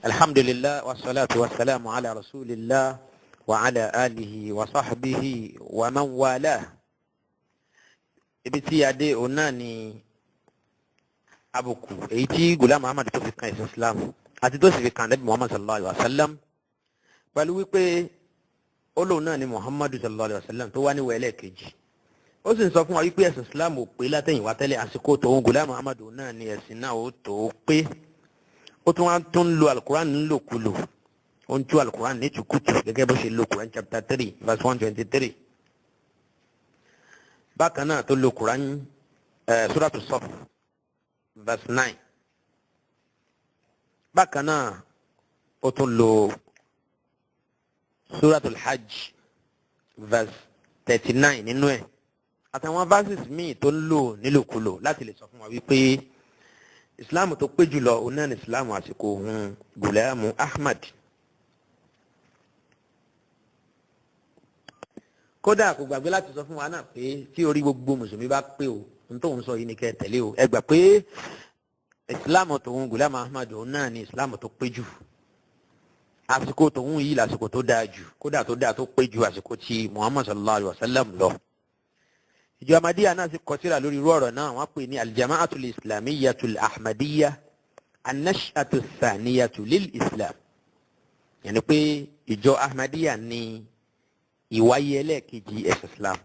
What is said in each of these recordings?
الحمد لله والصلاة والسلام على رسول الله وعلى آله وصحبه ومن والاه. ibi tí a dé òun náà ni àbùkù èyí tí Ghulam Ahmad tó fi kan ẹ̀sìn Islam àti tó sì fi kan Nabi Muhammad sallallahu alaihi wa sallam pẹ̀lú wípé olóhùn náà ni Muhammad sallallahu alaihi wa sallam tó wá ní wẹ̀lẹ́ kejì. ó sì ń sọ fún wa wípé ẹ̀sìn Islam ò pé látẹ̀yìnwá tẹ́lẹ̀ àsìkò tòun Ghulam Ahmad náà ni ẹ̀sìn náà ó tó pé. ó tún wá tó ń lo alukuran nílòkulò ó ń tú alukuran ní tukutu gẹ́gẹ́ bó ṣe lo Quran chapter 3 verse 123. bákan náà tó lo Quran suratu Saf verse 9. bákan náà ó tún lo suratu Hajj verse 39 nínú ẹ̀ àtàwọn verses míì tó ń lò nílòkulò láti lè sọ fún wa wípé Islam tó pé jùlọ òun náà ní Islam àsìkò òun Ghulam Ahmad. kódà kò gbàgbé láti sọ fún wa náà pé tí orí gbogbo mùsùlùmí bá pé o n tóun sọ yìí ni kẹ́ tẹ̀lé o ẹ gbà pé Islam tóun Ghulam Ahmad òun náà ní Islam tó pé jù àsìkò tóun yìí lásìkò tó dáa jù kódà tó dáa tó pé jù àsìkò tí Muhammad sallallahu alaihi wa sallam lọ. ìjọ Ahmadiyya náà sì kọ tírà lórí irú ọ̀rọ̀ náà wọ́n pè ní aljama'atul islamiyyatul ahmadiyya an-nash'atu thaniyatu lil islam. yẹni pé ìjọ Ahmadiyya ní ìwáyé ẹlẹ́ẹ̀kejì ẹ̀sìn islam.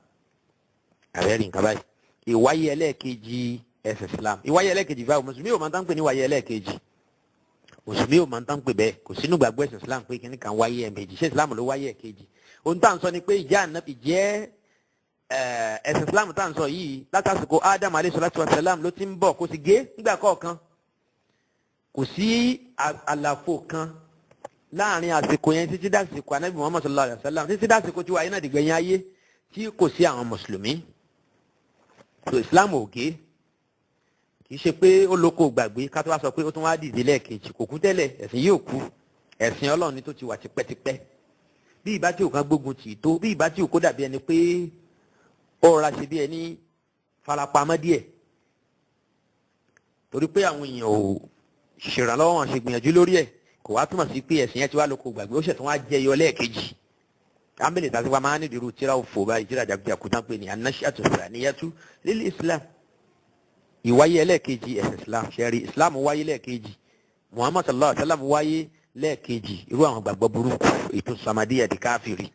àbẹ́rẹ́ nǹkan báyìí ìwáyé ẹlẹ́ẹ̀kejì ẹ̀sìn islam. ìwáyé ẹlẹ́ẹ̀kejì báwo mùsùlùmí ò máa ń tán pè ní ìwáyé ẹlẹ́ẹ̀kejì mùsùlùmí ò máa ń tán pè bẹ́ẹ̀ kò sínú gbàgbọ́ ẹ̀sìn islam pé kíní kan wáyé ẹ̀ẹ̀mejì ṣé islam ló wáyé ẹ̀kejì. ohun tá à ń sọ ni pé ìjà ànábì jẹ́ ẹ̀sìn islam tá à ń sọ yìí látàsìkò Adam alayhi salatu wa salam ló ti ń bọ̀ kó sì gé nígbà kọ̀ọ̀kan kò sí àlàfo kan láàrin àsìkò yẹn títí dàsìkò anabi Muhammad sallallahu alayhi wa sallam títí dàsìkò tí wàá yín náà dìgbẹ̀yìn ayé tí kò sí àwọn mùsùlùmí. so islam ò gé kì í ṣe pé ó lóko gbàgbé ká tó wá sọ pé ó tún wá dìde lẹ́ẹ̀kejì kò kú tẹ́lẹ̀ ẹ̀sìn yìí ò kú ẹ̀sìn Ọlọ́run ni tó ti wà tipẹ́tipẹ́ bí ìbá tí ò kan gbógun tì í tó bí ìbá tí ò kó dàbí ẹni pé ó rọra ṣe bí ẹni farapamọ́ díẹ̀ torí pé àwọn èèyàn ò ṣèrànlọ́wọ́ wọn ṣe gbìyànjú lórí ẹ̀ kò wá túmọ̀ sí pé ẹ̀sìn yẹn ti wá lóko gbàgbé ó ṣẹ̀tún wá jẹ́ yọ lẹ́ẹ̀kejì. ámbẹ̀lẹ̀ tàbí wa máa ń nídìí irú tíra òfò báyìí tíra jàkújàkú tán pé ní an-nash'atu thaniyatu lil islam ìwáyé ẹlẹ́ẹ̀kejì ẹ̀sìn islam ṣẹ́rí islam wáyé lẹ́ẹ̀kejì Muhammad sallallahu alaihi wa sallam wáyé lẹ́ẹ̀kejì irú àwọn gbàgbọ́ burúkú ètò Ahmadiyya di káfíìrì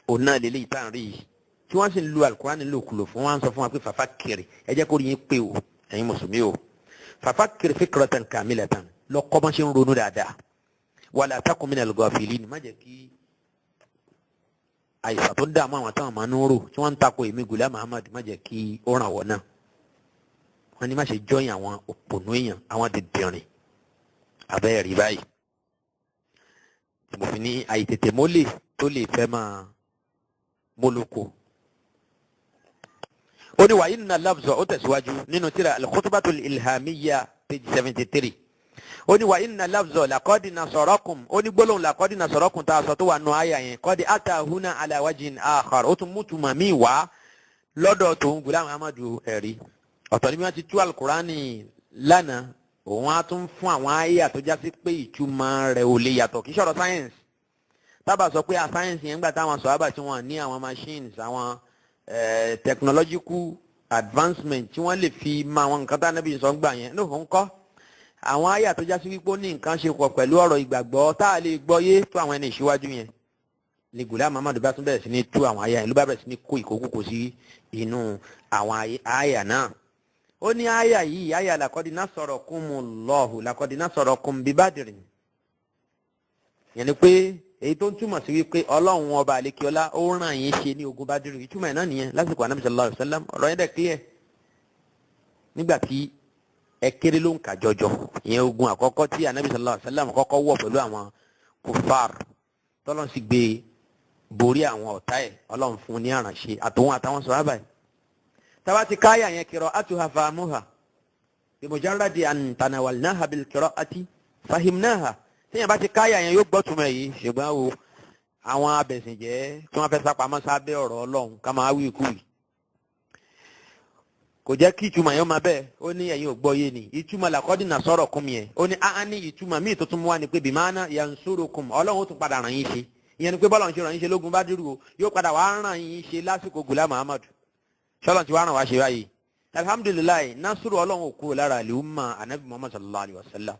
òun náà lélẹ́yìí tá à ń rí yìí tí wọ́n sì ń lo alukurani lòkulò fún wọn sọ fún wa pé fàfàkìrì ẹ jẹ́ kó rí yín pé o ẹ̀yin mùsùlùmí o fàfàkìrì fikratan kamilatan lọ́kọ́ bọ́n ṣe ń ronú dáadáa wala takun minal ghafilin má jẹ́ kí àìsàn tó dààmú àwọn táwọn máa ń rò tí wọ́n ń takò èmi Ghulam Ahmad má jẹ́ kí ó ràn wọ́n náà wọ́n ní má ṣe jọyìn àwọn òpònú èèyàn àwọn dìndìnrìn abẹ́ rí báyìí mo fi ní àìtètè mólè tó lè fẹ́ máa mólóko. ó ní wàyí nínú alábùsọ̀ ó tẹ̀síwájú nínú tírà al-khutbatul ilhamiyya page 73. ó ní wàyí nínú alábùsọ̀ laqad nasarakum ó ní gbólóhùn laqad nasarakum tá a sọ tó wà nù àyà yẹn qad ata huna ala wajhin akhar ó tún mú tuma míì wá lọ́dọ̀ tòun Ghulam Ahmad ẹ̀rí ọ̀tọ̀ níbi wọn ti tú alukurani lánàá òun á tún fún àwọn àyà tó já sí pé ìtumọ̀ rẹ̀ ò lè yàtọ̀ kì í ṣọ̀rọ̀ sáyẹ́nsì tábà sọ pé sáyẹ́nsì yẹn gbà táwọn sọ̀rọ̀ tí wọ́n ní àwọn machines àwọn technological advancement tí wọ́n lè fi mọ àwọn nǹkan tá níbi ìsọ̀ gbà yẹn lóhùn kọ́ àwọn àyà tó já sí wípé ó ní nǹkan ṣe pọ̀ pẹ̀lú ọ̀rọ̀ ìgbàgbọ́ tá a lè gbọ́ yé tó àwọn ẹni ìṣíwájú yẹn ni Ghulam Ahmad bá tún bẹ̀rẹ̀ sí ní tú àwọn àyà yẹn ló bá bẹ̀rẹ̀ sí ní kó ìkókúkò sí inú àwọn àyà náà. ó ní àyà yìí àyà laqad nasarakumullahu laqad nasarakum bibadrin yẹn ni pé èyí tó ń túmọ̀ sí wípé ọlọ́run ọba àlekíọ́lá ó ràn yín ṣe ní ogun Bádírì ìtumọ̀ ẹ̀ náà nìyẹn lásìkò Ànábì sallallahu alaihi wasallam ọ̀rọ̀ yẹn dẹ̀ clear nígbà tí ẹ kéré ló ń kà jọjọ ìyẹn ogun àkọ́kọ́ tí Ànábì sallallahu alaihi wasallam kọ́kọ́ wọ̀ pẹ̀lú àwọn kùfàr tọ́lọ́n sì gbé borí àwọn ọ̀tá ẹ̀ ọlọ́run fún ní àránṣe àtàwọn sàhábà ẹ̀. táwa ti káyà yẹn qira'atuha fahamuha bimujarradi an tanawalnaha bil qira'ati fahimnaha. téèyàn bá ti káyà yẹn yóò gbọ́ túmọ̀ yìí ṣùgbọ́n o àwọn abẹ̀sìnjẹ́ tí wọ́n fẹ́ sápamọ́ sábẹ́ ọ̀rọ̀ ọlọ́run ká máa wí ikú yìí kò jẹ́ kí ìtumọ̀ yẹn máa bẹ́ẹ̀ ó ní ẹ̀yin ò gbọ́ yé ni ìtumọ̀ làkọ́dínà sọ̀rọ̀ kún yẹn ó ní áá ní ìtumọ̀ míì tó tún mú wa ni pé bìmánà yansurukum ọlọ́run ó tún padà ràn yín ṣe ìyẹn ni pé bọ́lá ń ṣe ràn yín ṣe lógun bá dúró o yóò padà wá ràn yín ṣe lásìkò Ghulam Ahmad ṣọlọ́n ti wá ràn wá ṣe báyìí alhamdulilayi nasuru ọlọ́run ò kúrò lára àlùmọ́ anabi muhammad sallallahu alayhi wa sallam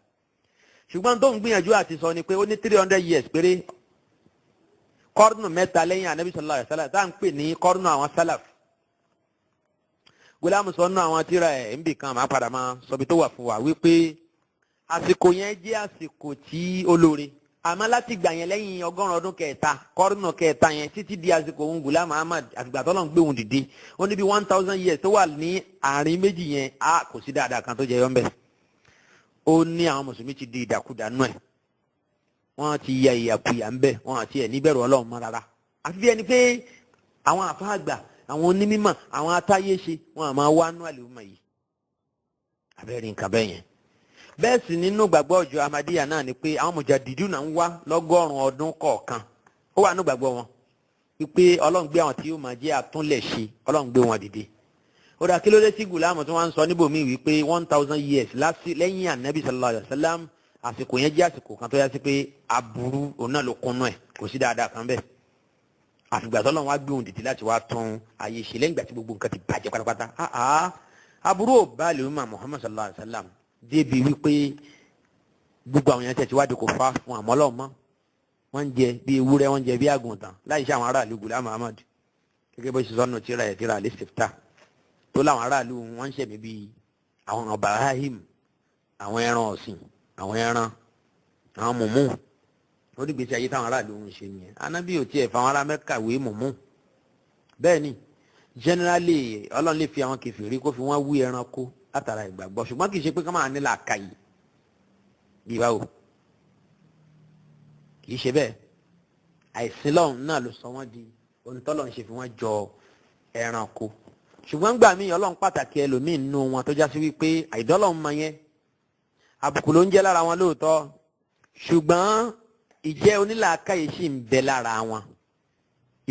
ṣùgbọ́n tó ń gbìyànjú àti sọ ni pé ó ní 300 years péré kọ́rùnù mẹ́ta lẹ́yìn anabi sallallahu alayhi wa sallam tá à ń pè ní kọ́rùnù àwọn salaf Ghulam sọ nínú àwọn tíra ẹ̀ ń bì kan máa padà máa sọbi tó wà fún wa wípé àsìkò yẹn jẹ́ àsìkò tí ó lóore àmọ́ láti gbà yẹn lẹ́yìn 100 ọdún kẹta kọ́rùnù kẹta yẹn títí di àsìkò òun Ghulam Ahmad àtìgbà tó lọ́n gbé òun dìde ó ní bí 1000 years tó wà ní àárín méjì yẹn á kò sí dáadáa kan tó jẹ yọ ń bẹ̀. ó ní àwọn mùsùlùmí ti di ìdàkudà nù ẹ̀ wọ́n ti ya ìyàkuyà ń bẹ̀ wọ́n àti ẹ̀ níbẹ̀rù ọlọ́run mọ́ rárá àfi bí ẹni pé àwọn àfáàgbà àwọn onímọ̀ àwọn atáyéṣe wọn àmọ́ wá nú àlùmọ̀ yìí abẹ́rẹ́ nǹkan bẹ́ẹ̀ yẹn. bẹ́ẹ̀ sì nínú gbàgbọ́ ọjọ́ Ahmadiyya náà ni pé àwọn mujadidun náà ń wá lọ́gọ́rùn-ún ọdún kọ̀ọ̀kan ó wà nínú gbàgbọ́ wọn wípé ọlọ́run gbé àwọn tí yóò máa jẹ́ àtúnlẹ̀ṣe ọlọ́run gbé wọn dìde. ó dà kí ló dé tí Ghulam tí wọ́n ń sọ níbòmíì wípé 1000 years lẹ́yìn ànábì sallallahu alayhi wa sallam àsìkò yẹn jẹ́ àsìkò kan tó yá sí pé aburú òun náà ló kúnnú ẹ̀ kò sí dáadáa kan bẹ́ẹ̀ àfìgbà tó lọ́wọ́ wá gbé òun dìde láti wá tún ayé ṣe lẹ́yìn ìgbà tí gbogbo nǹkan ti bàjẹ́ pátápátá aburú ò bá lè mú Muhammad sallallahu alayhi wa sallam débi wípé gbogbo àwọn yẹn tẹ̀ tí wá di kò fa fún àmọ́ lọ́wọ́ mọ́ wọ́n ń jẹ bí ewúrẹ́ wọ́n ń jẹ bí àgùntàn láì ṣe àwọn aráàlú Ghulam Ahmad gẹ́gẹ́ bó ṣe sọ́nù tíra ẹ̀ tíra alẹ́ sèpítà tó láwọn aráàlú wọ́n ń ṣẹ̀mí bí àwọn Ibrahim àwọn ẹran ọ̀sìn àwọn ẹran àwọn mùmú ó ní gbèsè ayé táwọn aráàlú ń ṣe nìyẹn anábì ò tiẹ̀ fáwọn ará Mẹ́kà wé mùmú bẹ́ẹ̀ ni generally ọlọ́run lè fi àwọn kèfèrí kó fi wọ́n wí ẹranko látara ìgbàgbọ́ ṣùgbọ́n kì í ṣe pé ká máa nílà àkàyè bí báwo kì í ṣe bẹ́ẹ̀ àìsìn lọ́run náà ló sọ wọ́n di onítọ́lọ́run ṣe fi wọ́n jọ ẹranko ṣùgbọ́n gbà mí ọlọ́run pàtàkì ẹlòmíín nínú wọn tó já sí wípé àìdọ́lọ́run mọ yẹn àbùkù ló ń jẹ́ lára wọn lóòótọ́ ṣùgbọ́n ìjẹ́ onílàákàyè sì ń bẹ lára wọn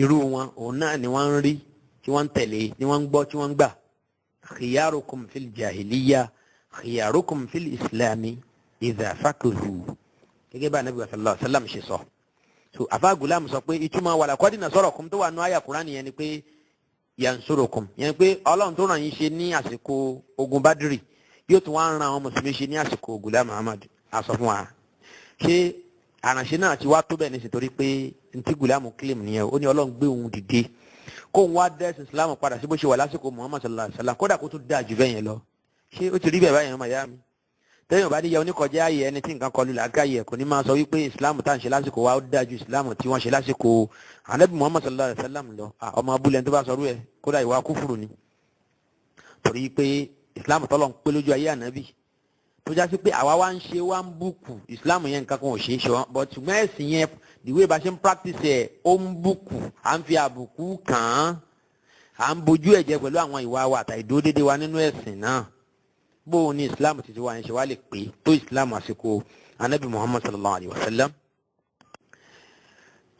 irú wọn òun náà ni wọ́n ń rí tí wọ́n ń tẹ̀lé ni wọ́n ń gbọ́ tí wọ́n ń gbà khiyarukum fil jahiliya khiyarukum fil islami idha faqihu gẹ́gẹ́ bá anabi sallallahu alaihi wasallam ṣe sọ. so afa Ghulam sọ pé ìtumọ̀ walaqad nasarakum tó wà nù àyà Kùránì yẹn ni pé yansurukum yẹn pé ọlọ́run tó ràn yín ṣe ní àsìkò ogun Badri yóò tún wá ń ran àwọn mùsùlùmí ṣe ní àsìkò Ghulam Ahmad àsọ fún wa ṣé àránṣẹ́ náà ti wá tó bẹ́ẹ̀ ní sítorí pé ntí Ghulam claim nìyẹn ó ní ọlọ́run gbé òun dìde kó òun wá dẹ́sìn Islam padà sí bó ṣe wà lásìkò Muhammad sallallahu alaihi wasallam kódà kó tún dáa jù bẹ́ẹ̀ yẹn lọ ṣé ó ti rí bẹ́ẹ̀ báyẹn ọmọ ìyá mi tẹ́yìn bá níyà oníkọjá ayé ẹni tí nǹkan kọlu làákàyè kò ní máa sọ wípé Islam tá à ń ṣe lásìkò wa ó dáa ju Islam tí wọ́n ṣe lásìkò Ànábì Muhammad sallallahu alaihi wasallam lọ ọmọ abúlé tó bá sọ rú ẹ kódà ìwà kúfùrù ni torí pé Islam tọ́lọ̀ ń pé lójú ayé ànábì tó já sí pé àwa wá ń ṣe wá ń bùkù Islam yẹn nǹkan kan ò ṣe é ṣe wọn but ṣùgbọ́n ẹ̀sìn yẹn ìwé bá ṣe ń practice ẹ̀ ó ń bùkù à ń fi àbùkù kàn án à ń bojú ẹ̀jẹ̀ pẹ̀lú àwọn ìwà wa àtàìdó dédé wa nínú ẹ̀sìn náà bó o ní Islam títí wa yẹn ṣe wá lè pé tó Islam àsìkò ànábì Muhammad sallallahu alayhi wa sallam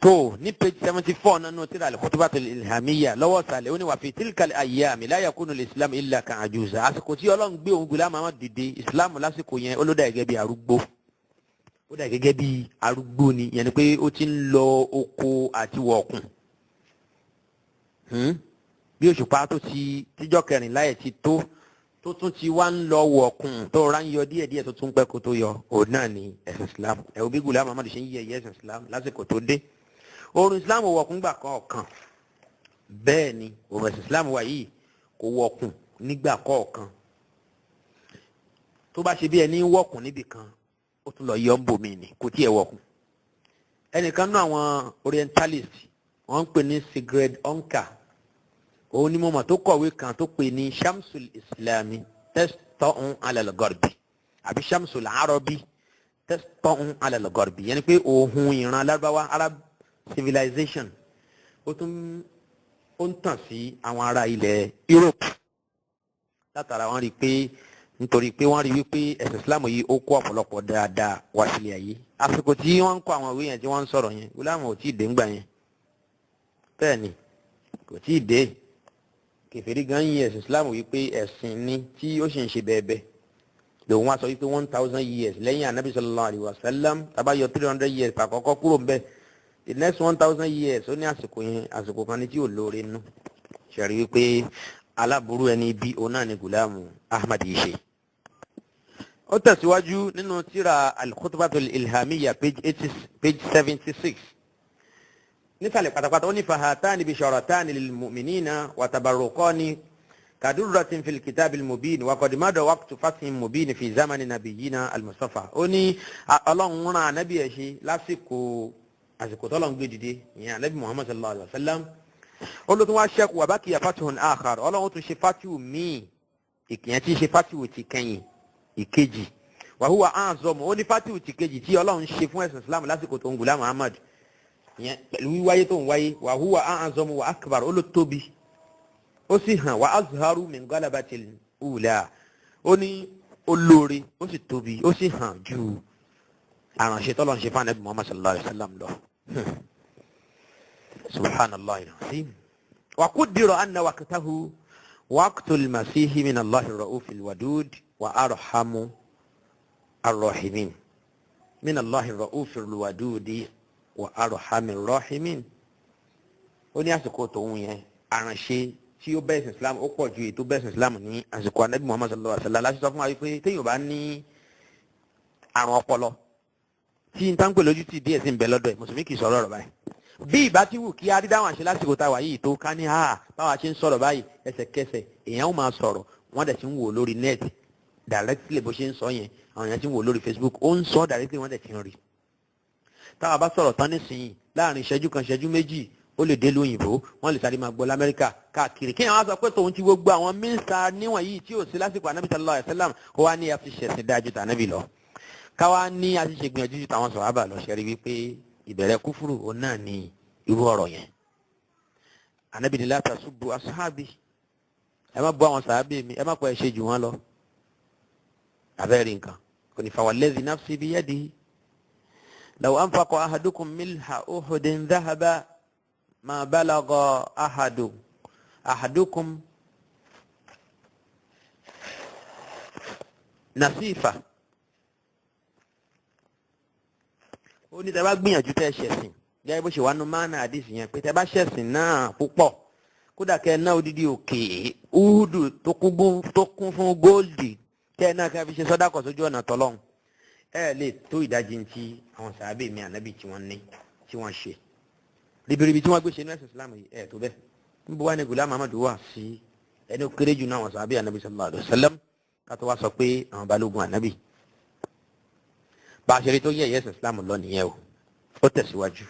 tó ní page 74 nínú tírà al-Khutubatul Ilhamiyya lọ́wọ́ sàlẹ̀ ó ní wà fi tilkal ayyami la yakunu al-Islam illa ka'ajuza àsìkò tí Ọlọ́run gbé òun Ghulam Ahmad dìde Islam lásìkò yẹn ó ló dà gẹ́gẹ́ bí arúgbó ó dà gẹ́gẹ́ bí arúgbó ni yẹn ni pé ó ti ń lọ oko àti wọ̀ọ̀kùn bí òṣùpá tó ti tíjọ́ kẹrìnlá ẹ̀ ti tó tún ti wá ń lọ wọ̀ọ̀kùn tó rà ń yọ díẹ̀díẹ̀ tó tún pẹ́ kó tó yọ òun náà ni ẹ̀sìn Islam ẹ̀ òbí Ghulam Ahmad ṣe ń yẹ ẹ̀sìn Islam lásìkò tó dé orun Islam wọ̀kùn gbà kọ̀ọ̀kan bẹ́ẹ̀ ni orun Islam wà yìí kò wọ̀kùn nígbà kọ̀ọ̀kan tó bá ṣe bí ẹni wọ̀kùn níbì kan ó tún lọ yọ ń bòmí ni kò tí ẹ̀ wọ̀kùn ẹnìkan náà àwọn orientalist wọ́n ń pè ní Sigrid Onka òun ni mo mọ̀ tó kọ̀wé kan tó pè ní Shamsul Islami testọ́hún alẹ́lẹ́gọ́rbi àbí Shamsul Arabi testọ́hún alẹ́lẹ́gọ́rbi yẹn ni pé òhun ìran Lárúbáwá Arab civilization ó ń tàn sí àwọn ará ilẹ̀ Europe látara wọ́n rí pé nítorí pé wọ́n rí wípé ẹ̀sìn Islam yìí ó kó ọ̀pọ̀lọpọ̀ dáadáa wá sílẹ̀ ayé àsìkò tí wọ́n ń kó àwọn ìwé yẹn tí wọ́n ń sọ̀rọ̀ yẹn Ghulam ò tí ì dé ńgbà yẹn bẹ́ẹ̀ ni kò tí ì dé kèfèrí gan yìí ẹ̀sìn Islam wípé ẹ̀sìn ni tí ó sì ń ṣe bẹ́ẹ̀ bẹ́ẹ̀ lòun wá sọ wípé 1000 years lẹ́yìn anabi sallallahu alayhi wa sallam tabayọ 300 years àkọ́kọ́ kúrò ń bẹ́ẹ̀ the next 1000 years ó ní àsìkò yẹn àsìkò kan ní tí ò lóore nù ṣẹ̀rí wípé aláburú ẹni bí òun náà ni Ghulam Ahmad yeye. ó tẹ̀síwájú nínú tírà al-khutbatul ilhamiyya page 76 nísàlẹ̀ pátápátá ó ní fahatani bisharatani lil mu'minina wa tabarruqani kadurratin fil kitabil mubin wa qad mada waqtu fathim mubin fi zamani nabiyina al-mustafa ó ní Ọlọ́run rán ànábì ẹ̀ ṣe lásìkò tọ́lọ́run gbé dìde ìyẹn ànábì Muhammad sallallahu alayhi wa sallam ó ló tún wá ṣẹ́kù wa baqiya fathun akhar Ọlọ́run tún ṣe fatihu míì ìkìyẹn tí ṣe fatihu ti kẹ́yìn ìkejì wa huwa a'zam ó ní fatihu ti kejì tí Ọlọ́run ṣe fún ẹ̀sìn Islam lásìkò tó ń Ghulam Ahmad ìyẹn pẹ̀lú wíwáyé tó ń wáyé wa huwa a'zam wa akbar ó ló tóbi ó sì hàn wa azharu min galabatil ula ó ní olóore ó sì tóbi ó sì hàn ju àránṣẹ́ tọ́lọ́run ṣe fún ànábì Muhammad sallallahu alayhi wa sallam lọ. subhanallah al-azim wa qaddara anna waqtahu waqtul masih min Allah ar-ra'uf al-wadud wa arhamu ar-rahimin min Allah ar-ra'uf al-wadud wa arhamu ar-rahimin ó ní àsìkò tòun yẹn àránṣẹ́ tí ó bẹ́ẹ̀ sìn Islam ó pọ̀ ju ètò bẹ́ẹ̀ sìn Islam ní àsìkò ànábì Muhammad sallallahu alaihi wasallam láti sọ fún wa wípé téèyàn bá ní àrùn ọpọlọ tí n tán pè lójú tí díẹ̀ sí ń bẹ lọ́dọ̀ ẹ̀ mùsùlùmí kì í sọ̀rọ̀ ọ̀rọ̀ báyìí bí ìbá tí wù kí adídáwọn àṣẹ lásìkò tá a wà yìí tó ká ní báwa ṣe ń sọ̀rọ̀ báyìí ẹsẹ̀kẹsẹ̀ èèyàn ó máa sọ̀rọ̀ wọ́n dẹ̀ ti ń wò lórí net directly bó ṣe ń sọ yẹn àwọn èèyàn ti ń wò lórí Facebook ó ń sọ directly wọ́n dẹ̀ ti ń rí táwa bá sọ̀rọ̀ tán nísìnyí láàrin ìṣẹ́jú kan ìṣẹ́jú méjì ó lè dé lóyìnbó wọ́n lè sáré máa gbọ́ lamẹ́ríkà káàkiri kí àwọn á sọ pé tòun ti gbogbo àwọn mínísítà níwọ̀n yìí tí ò sí lásìkò ànábì sallallahu alaihi wasallam kó wá ní àfi ṣẹ̀sìn dájú tànábì lọ káwá ní àti ṣe gbìyànjú ju tàwọn sọ̀hábà lọ ṣẹ́rí wípé ìbẹ̀rẹ̀ kúfúrú òun náà ní irú ọ̀rọ̀ yẹn ànábì ní la tasubbu ashabi ẹ má bú àwọn sàábì mi ẹ má pọ̀ ẹ ṣe jù wọ́n lọ abẹ́rẹ́ nǹkan kò ní fawalladhi nafsi biyadihi law anfaqa ahadukum milha uhudin dhahaba ma balagha ahadukum nasifa ó ní tẹ́ bá gbìyànjú tẹ́ ṣẹ̀sìn gẹ́gẹ́ bó ṣe wà nù mánà àdìsí yẹn pé tẹ́ bá ṣẹ̀sìn náà púpọ̀ kódà kẹ́ ẹ ná odidi òkè údù tó kún fún góòlì kẹ́ ẹ náà kẹ́ fi ṣe sọ́dákọ̀ sójú ọ̀nà tọ́lọ́hún ẹ lè tó ìdajì tí àwọn sàábè mi ànábì tí wọ́n ní tí wọ́n ṣe ribiribi tí wọ́n gbé ṣe ní ẹ̀sìn Islam yìí ẹ̀ tó bẹ́ẹ̀ níbo wá ní Ghulam Ahmad wà sí ẹni ó kéré jù náà àwọn sàábè ànábì sallallahu alaihi wasallam ká tó wá sọ pé àwọn balógun ànábì bá a ṣe rí tó yẹ ẹ̀sìn Islam lọ nìyẹn o ó tẹ̀síwájú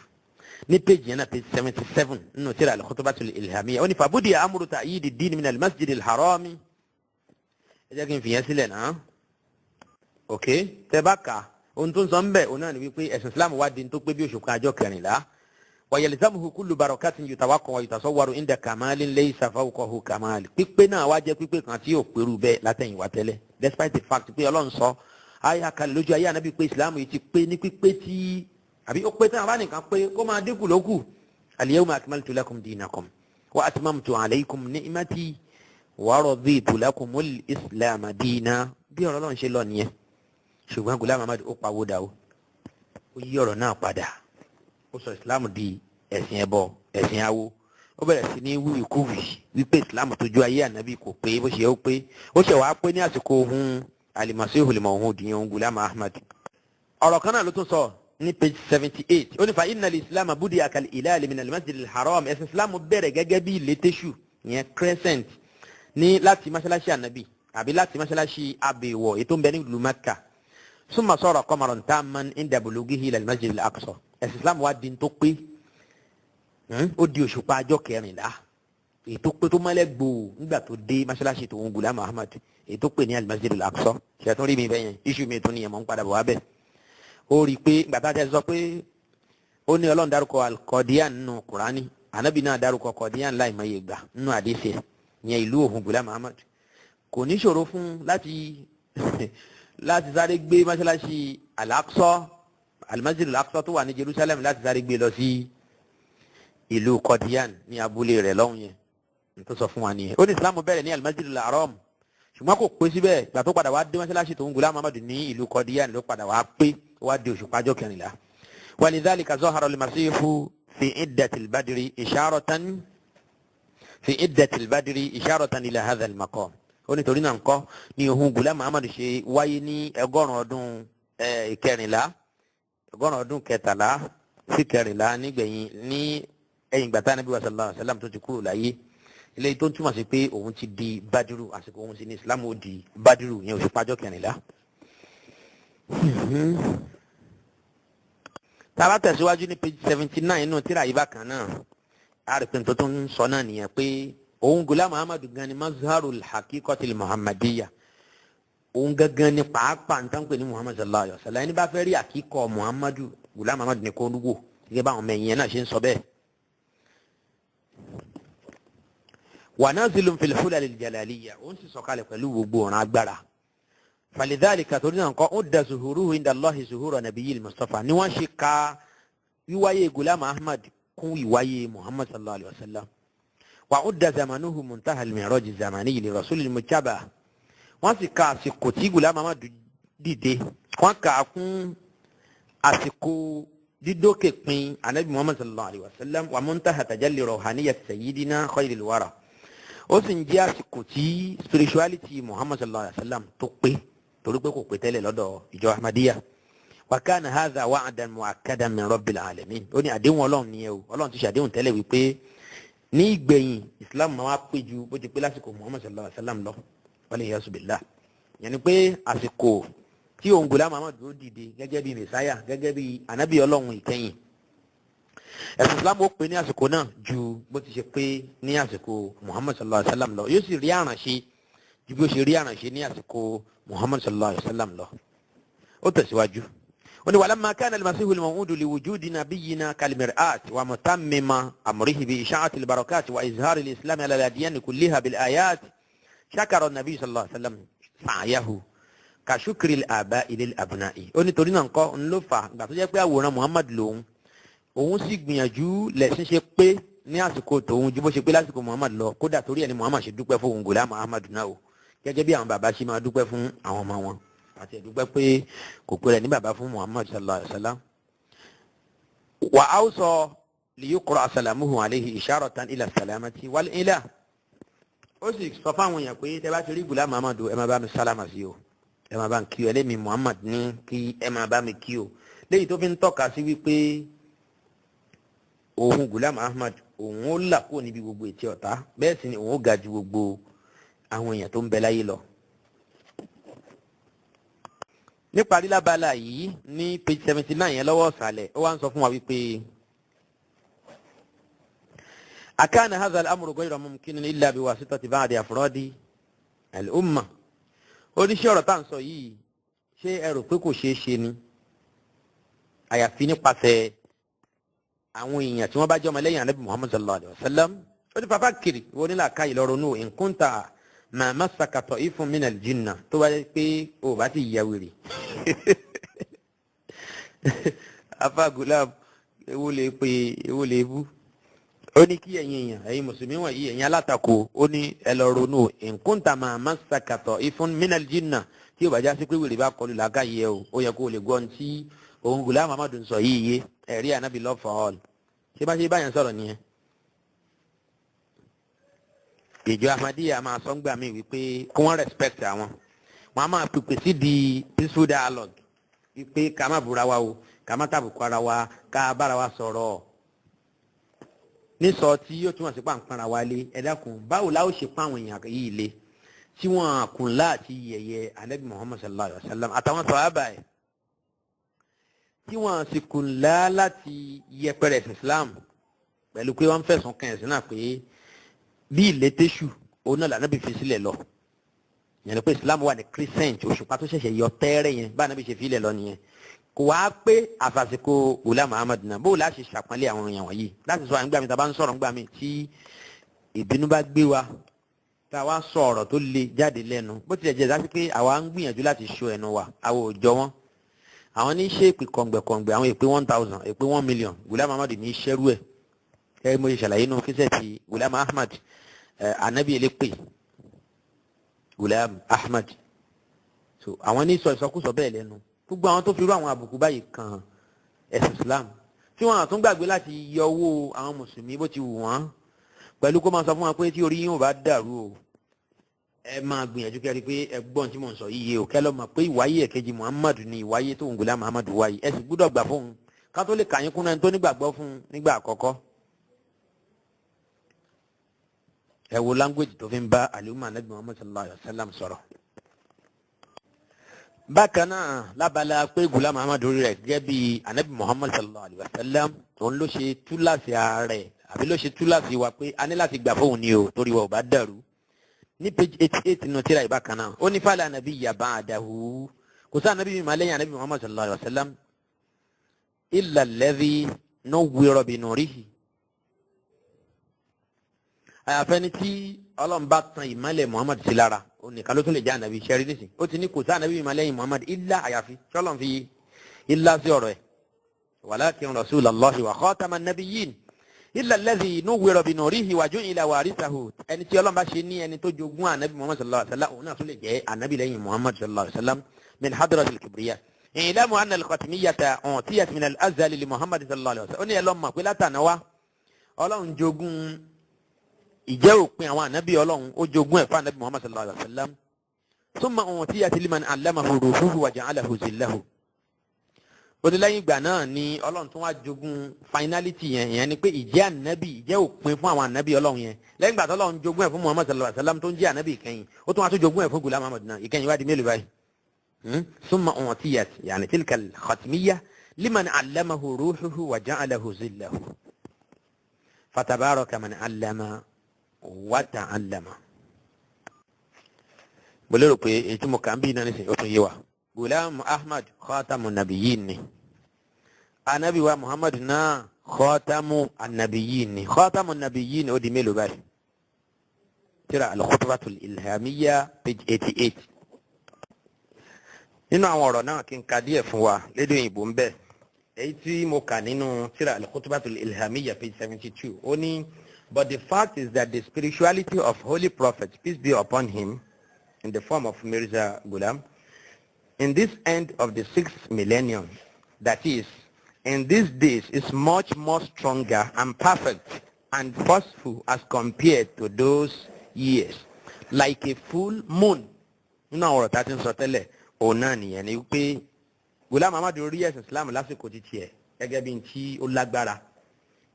ní péjì yẹn náà page 77 nínú tírà al-khutbatul ilhamiyya ó ní fàbúdì amúrú ta'yidi din min al-masjid al-harami ẹ jẹ́ kí n fìyẹn sílẹ̀ náà ok tẹ́ bá kà ohun tó ń sọ ń bẹ̀ òun náà ni wípé ẹ̀sìn Islam wá di tó pé bí oṣù kan àjọ kẹrìnlá wa yalzamuhu kullu barakatin yutawaqqa wa yutasawwaru inda kamalin laysa fawqahu kamal pípé náà wá jẹ́ pípé kan tí yóò pérú bẹ́ẹ̀ látẹ̀yìnwá tẹ́lẹ̀ despite the fact pé Ọlọ́run sọ ayé akalẹ̀ lójú ayé ànábì pé Islam yìí ti pé ní pípé tí àbí ó pé tí wọn bá nìkan pé kó máa dínkù lókù al-yawma akmaltu lakum dinakum wa atmamtu alaykum ni'mati wa raditu lakumul islam dina bí ọ̀rọ̀ Ọlọ́run ṣe lọ nìyẹn ṣùgbọ́n Ghulam Ahmad ó pawó dà ó yí ọ̀rọ̀ náà padà ó sọ Islam di ẹ̀sìn ẹbọ ẹ̀sìn awo ó bẹ̀rẹ̀ sí ní wíwìkúwì wípé Islam tó ju ayé ànábì kò pé bó ṣe ó pé ó ṣe wàá pé ní àsìkò ohun al-Masihul Maw'ud yẹn Ghulam Ahmad ọ̀rọ̀ kan náà ló tún sọ ní page 78 ó ní fa inna al-islam budi'a kal-hilal min al-masjid al-haram ẹ̀sìn Islam bẹ̀rẹ̀ gẹ́gẹ́ bí ìlétésù yẹn crescent ní láti mọ́ṣáláṣí ànábì àbí láti mọ́ṣáláṣí àbẹ̀wọ̀ ètò ń bẹ ní ìlú Mẹ́kà summa sara qamaran tamman inda bulughihi ila al-masjid al-aqsa ẹ̀sìn Islam wá di tó pé ó di òṣùpá ọjọ́ kẹrìnlá èyí tó pé tó mọ́lẹ̀ gbòò nígbà tó dé mọ́ṣáláṣí tó ń Ghulam Ahmad èyí tó pè ní al-masjid al-aqsa ṣètò rí mi bẹ́yẹn iṣu mi tó níyẹn mọ́ ń padà bọ̀ wá bẹ́ẹ̀ ó rí i pé gbàtà jẹ́ sọ pé ó ní Ọlọ́run dárúkọ al-Qadian nínú Kùránì ànábì náà dárúkọ Qadian láì mọ iye gbà nínú àdéhìí ìyẹn ìlú òhun Ghulam Ahmad kò ní ṣòro fún láti sáré gbé mọ́ṣáláṣí Al-Aqsa Al-Masjid Al-Aqsa tó wà ní Jerusalem láti sáré gbé lọ sí ìlú Qadian ní abúlé rẹ̀ lọ́hùn yẹn tó sọ fún wa nìyẹn. ó ní Islam bẹ̀rẹ̀ ní Al-Masjid Al-Haram ṣùgbọ́n kò pé síbẹ̀ ìgbà tó padà wá dé mọ́ṣáláṣí tó ń Ghulam Ahmad ní ìlú Qadian ló padà wá pé wá di òṣùpá ọjọ́ 14. ولذلك ظهر المسيح في عدة البدر إشارة إلى هذا المقام. ó ní torí náà ńkọ́ ní ohun Ghulam Ahmad ṣe wáyé ní ọgọ́rùn ọdún kẹtàlá sí kẹrìnlá nígbẹ̀yìn ní ẹ̀yìn gbàtà Ànábì sallallahu alaihi wasallam tó ti kúrò láyé eléyìí tó ń túmọ̀ sí pé òun ti di Bádírù àsìkò òun sì ní Islam ó di Bádírù yẹn òṣùpá ọjọ́ 14. tá bá tẹ̀síwájú ní page 79 inú tírà yìí bákan náà a rí pé tó ń sọ náà nìyẹn pé òun Ghulam Ahmad gan ni mazharul haqiqatil muhammadiyya òun gangan ni pàápàá nǹkan pè ní Muhammad sallallahu alaihi wasallam ẹni bá fẹ́ rí àkíkọ́ Muhammadu Ghulam Ahmad ní kó wò gẹ́gẹ́ báwọn ọmọ ẹ̀yìn náà ṣe ń sọ bẹ́ẹ̀. wa nazilun fil hulalil jalaliyya òun sì sọ̀kalẹ̀ pẹ̀lú gbogbo ọ̀ràn agbára. falidhalika torí náà nǹkan ó da zuhuruhu inda Allahi zuhura nabiyil Mustafa ni wọ́n ṣe ka wíwáyé Ghulam Ahmad kún ìwáyé Muhammad sallallahu alaihi wasallam. wa udda zamanuhu muntaha al-mi'raj az-zamani li rasulil mujtaba wọ́n sì ka àsìkò tí Ghulam Ahmad dìde wọ́n kà kún àsìkò dídókè pin anabi Muhammad sallallahu alaihi wasallam wa muntaha tajalli ruhaniyat sayyidina khairil wara ó sì ń jẹ́ àsìkò tí spirituality Muhammad sallallahu alaihi wasallam tó pé torí pé kò pé tẹ́lẹ̀ lọ́dọ̀ ìjọ Ahmadiyya wa kana hadha wa'dan mu'akkadan min rabbil alamin ó ní àdéhùn Ọlọ́run nìyẹn o Ọlọ́run ti ṣàdéhùn tẹ́lẹ̀ wípé ní ìgbẹ̀yìn Islam máa wá pé ju bó ti pé lásìkò Muhammad sallallahu alaihi wasallam lọ wàlẹ̀ yasubillah yẹn ni pé àsìkò tí òun Ghulam Ahmad ló dìde gẹ́gẹ́ bí mẹsáyà gẹ́gẹ́ bí anabi Ọlọ́run ìkẹyìn ẹ̀sìn Islam ó pé ní àsìkò náà ju bó ti ṣe pé ní àsìkò Muhammad sallallahu alaihi wasallam lọ yóò sì rí àrànṣe ju bí ó ṣe rí àrànṣe ní àsìkò Muhammad sallallahu alaihi wasallam lọ. ó tẹ̀síwájú ó ní walamma kana al-masihu al-maw'udu li wujudi nabiyyina kal-mir'at wa mutammima amrihi bi isha'ati al-barakat wa izhari al-islam ala al-adyan kulliha bil ayat shakara an-nabiy sallallahu alaihi wasallam sa'yahu ka shukri al-aba'i lil abna'i ó ní torí náà ńkọ́ ń ló fà gbà tó jẹ́ pé àwòrán Muhammad lòun òun sì gbìyànjú lẹ̀sìn ṣe pé ní àsìkò tòun ju bó ṣe pé lásìkò Muhammad lọ kódà torí ẹni Muhammad ṣe dúpẹ́ fún Ghulam Ahmad náà o gẹ́gẹ́ bí àwọn bàbá ṣe máa dúpẹ́ fún àwọn ọmọ wọn àti ẹ̀dúpẹ́ pé kò pé rẹ̀ ní bàbá fún Muhammad sallallahu alaihi wasallam. wa awsa li yuqra salamuhu alayhi isharatan ila salamati wal ilah ó sì sọ fáwọn èèyàn pé tẹ́ bá ti rí Ghulam Ahmad ẹ máa bá mi sálámà sí o ẹ máa bá mi kí o ẹlẹ́mi Muhammad ní kí ẹ máa bá mi kí o léyìí tó fi ń tọ́ka sí wípé òun Ghulam Ahmad òun ó là kúrò níbi gbogbo ètí ọ̀tá bẹ́ẹ̀ sì ni òun ó ga ju gbogbo àwọn èèyàn tó ń bẹ láyé lọ. níparí lábala yìí ní page 79 yẹn lọ́wọ́ ọ̀sàlẹ̀ ó wá ń sọ fún wa wípé akana hadha al-amru ghayra mumkinin illa biwasitati ba'di afradi al-umma oníṣẹ́ ọ̀rọ̀ tá à ń sọ yìí ṣé ẹ rò pé kò ṣeé ṣe ni àyàfi nípasẹ̀ àwọn èèyàn tí wọ́n bá jẹ́ ọmọ lẹ́yìn Ànábì Muhammad sallallahu alaihi wasallam ó ní pàpà kiri wọ́n ní làákà ìlọrọ̀ nù in kunta ma masaka ta'ifun min al-jinna tó bá yẹ pé o bá ti yà wèrè afa Ghulam ewu lè pe ewu lè bú ó ní kí ẹ̀yin mùsùlùmí wọ̀nyí ẹ̀yin alátakò ó ní ẹ lọ ronú in kunta ma masaka ta'ifun min al-jinna tí o bá já sí pé wèrè bá kọlu làákà yẹ o ó yẹ kó o lè gbọ́n tí òun Ghulam Ahmad ń sọ yìí yé ẹ̀rí ànábì love for all ṣé bá ṣe báyẹn sọ̀rọ̀ nìyẹn. ìjọ Ahmadiyya máa sọ ń gbà mí wípé kí wọ́n respect àwọn wọn a máa pèpè sí di peaceful dialogue wípé ká má búra wa o ká má tàbùkù ara wa ká bára wa sọ̀rọ̀ nísọ tí yóò túmọ̀ sí pàǹpara wa lé ẹ dákun báwo la ó ṣe pa àwọn èèyàn yìí lé tí wọ́n kùn láti yẹ̀yẹ́ ànábì Muhammad sallallahu alaihi wasallam àtàwọn sàhábà ẹ̀ tí wọ́n sì kùn láti yẹpẹrẹ Islam pẹ̀lú pé wọ́n fẹ̀sùn kan ẹ̀sìn náà pé bí ilé tẹ́ṣù òun náà lànà bí fi sílẹ̀ lọ yẹn ni pé Islam wà ní crescent òṣùpá tó ṣẹ̀ṣẹ̀ yọ tẹ́rẹ̀ yẹn bá ànábì ṣe fi ilẹ̀ lọ nìyẹn kò wá pé àfàsìkò Ghulam Ahmad náà bó láti ṣàpọ́nlé àwọn èèyàn wọ̀nyí láti sọ àgbà mi tá a bá ń sọ̀rọ̀ ńgbà mi tí ìbínú bá gbé wa tá a wá sọ ọ̀rọ̀ tó le jáde lẹ́nu bó tilẹ̀ jẹ́ dájú pé àwa ń gbìyànjú láti ṣọ́ ẹnu wa àwọn òòjọ́ wọn àwọn ní ṣe èpè kọ̀ǹgbẹ̀kọ̀ǹgbẹ̀ àwọn èpè 1000 èpè 1 million Ghulam Ahmad ní ṣẹ́rú ẹ̀ kẹ́ mo ṣe ṣàlàyé nínú kíṣẹ́ ti Ghulam Ahmad anabi elépè Ghulam Ahmad so àwọn ní sọ ìsọkúsọ bẹ́ẹ̀ lẹ́nu gbogbo àwọn tó fi rú àwọn àbùkù báyìí kan ẹ̀sìn Islam tí wọ́n àtún gbàgbé láti yọ owó àwọn mùsùlùmí bó ti wù wọ́n pẹ̀lú kó máa sọ fún wa pé tí orí yín ò bá dàrú o ẹ máa gbìyànjú kẹ́rí pé ẹgbọ́n tí mò ń sọ yíyẹ o kẹ́ lọ́ mọ̀ pé ìwáyé ẹ̀kejì Muhammadu ni ìwáyé tó ń Ghulam Ahmad wáyé ẹ sì gbúdọ̀ gbà fún un ká tó lè kàyín kún náà tó nígbàgbọ́ fún un nígbà àkọ́kọ́. ẹ wo language tó fi ń bá àlùmọ́ anabi Muhammad sallallahu alayhi wa sallam sọ̀rọ̀. bákan náà lábala pé Ghulam Ahmad orí rẹ̀ gẹ́gẹ́ bí anabi Muhammad sallallahu alayhi wa sallam òun ló ṣe túláàsì ààrẹ àbí ló ṣe túláàsì wa pé a ní láti gbà fóun ni o torí wa ò bá dàrú ní page 88 nínú tírà ìbákan náà ó ní fàlà anabi yaba adahu kò sáà anabi mi máa lẹ́yìn anabi Muhammad sallallahu alayhi wa sallam illa alladhi nuwwira bi nurihi àyàfẹ́ni tí Ọlọ́run bá tan ìmọ́lẹ̀ Muhammad sí lára ó nìkan ló tún lè jẹ́ ànàbí ṣẹ́rí nísìn ó ti ní kò sáà anabi mi máa lẹ́yìn Muhammad illa àyàfi ṣọ́lọ́n fi illa sí ọ̀rọ̀ ẹ̀ walakin rasulallahi wa khataman nabiyyin illa alladhi nuwwira bi nurihi wa ju'ila warithahu ẹni tí Ọlọ́run bá ṣe ní ẹni tó jogún ànábì Muhammad sallallahu alaihi wasallam òun náà tún lè jẹ́ ànábì lẹ́yìn Muhammad sallallahu alaihi wasallam min hadratil kibriya i'lamu anna al-khatmiyyata u'tiyat min al-azali li Muhammad sallallahu alaihi wasallam ó ní ẹ lọ mọ̀ pé látàná wá Ọlọ́run jogún ìjẹ́ òpin àwọn ànábì Ọlọ́run ó jogún ẹ̀ fún ànábì Muhammad sallallahu alaihi wasallam thumma u'tiyat liman 'allamahu ruhuhu wa ja'alahu zillahu ó ní lẹ́yìn ìgbà náà ni Ọlọ́run tún wá jogún finality yẹn ni pé ìjẹ́ ànábì ìjẹ́ òpin fún àwọn ànábì Ọlọ́run yẹn lẹ́yìn ìgbà tó Ọlọ́run jogún ẹ̀ fún Muhammad sallallahu alaihi wasallam tó ń jẹ́ ànábì ìkẹyìn ó tún wá tún jogún ẹ̀ fún Ghulam Ahmad náà ìkẹyìn wá di mélòó báyìí summa u'tiyat yani tilka al-khatmiyya liman 'allamahu ruhuhu wa ja'alahu zillahu fatabaraka man 'allama wa ta'allama. mo lérò pé èyí tí mo kà ń bí náà nísìnyí ó tún yé wa. Ghulam Ahmad khatamun nabiyyin ni anabi wa Muhammad náà khatamu annabiyyin ni khatamun nabiyyin ó di mélòó báyìí tírà al-khutbatul ilhamiyya page 88 nínú àwọn ọ̀rọ̀ náà kí n ka díẹ̀ fún wa lédè òyìnbó ń bẹ èyí tí mo kà nínú tírà al-khutbatul ilhamiyya page 72 ó ní but the fact is that the spirituality of holy prophet peace be upon him in the form of Mirza Ghulam in this end of the 6th millennium, that is, in these days, is much more stronger and perfect and forceful as compared to those years, like a full moon. You know what that is onani and you pay Ghulam Ahmad yeye Islam lásìkò títí ẹ̀ gẹ́gẹ́ bí tí ó lágbára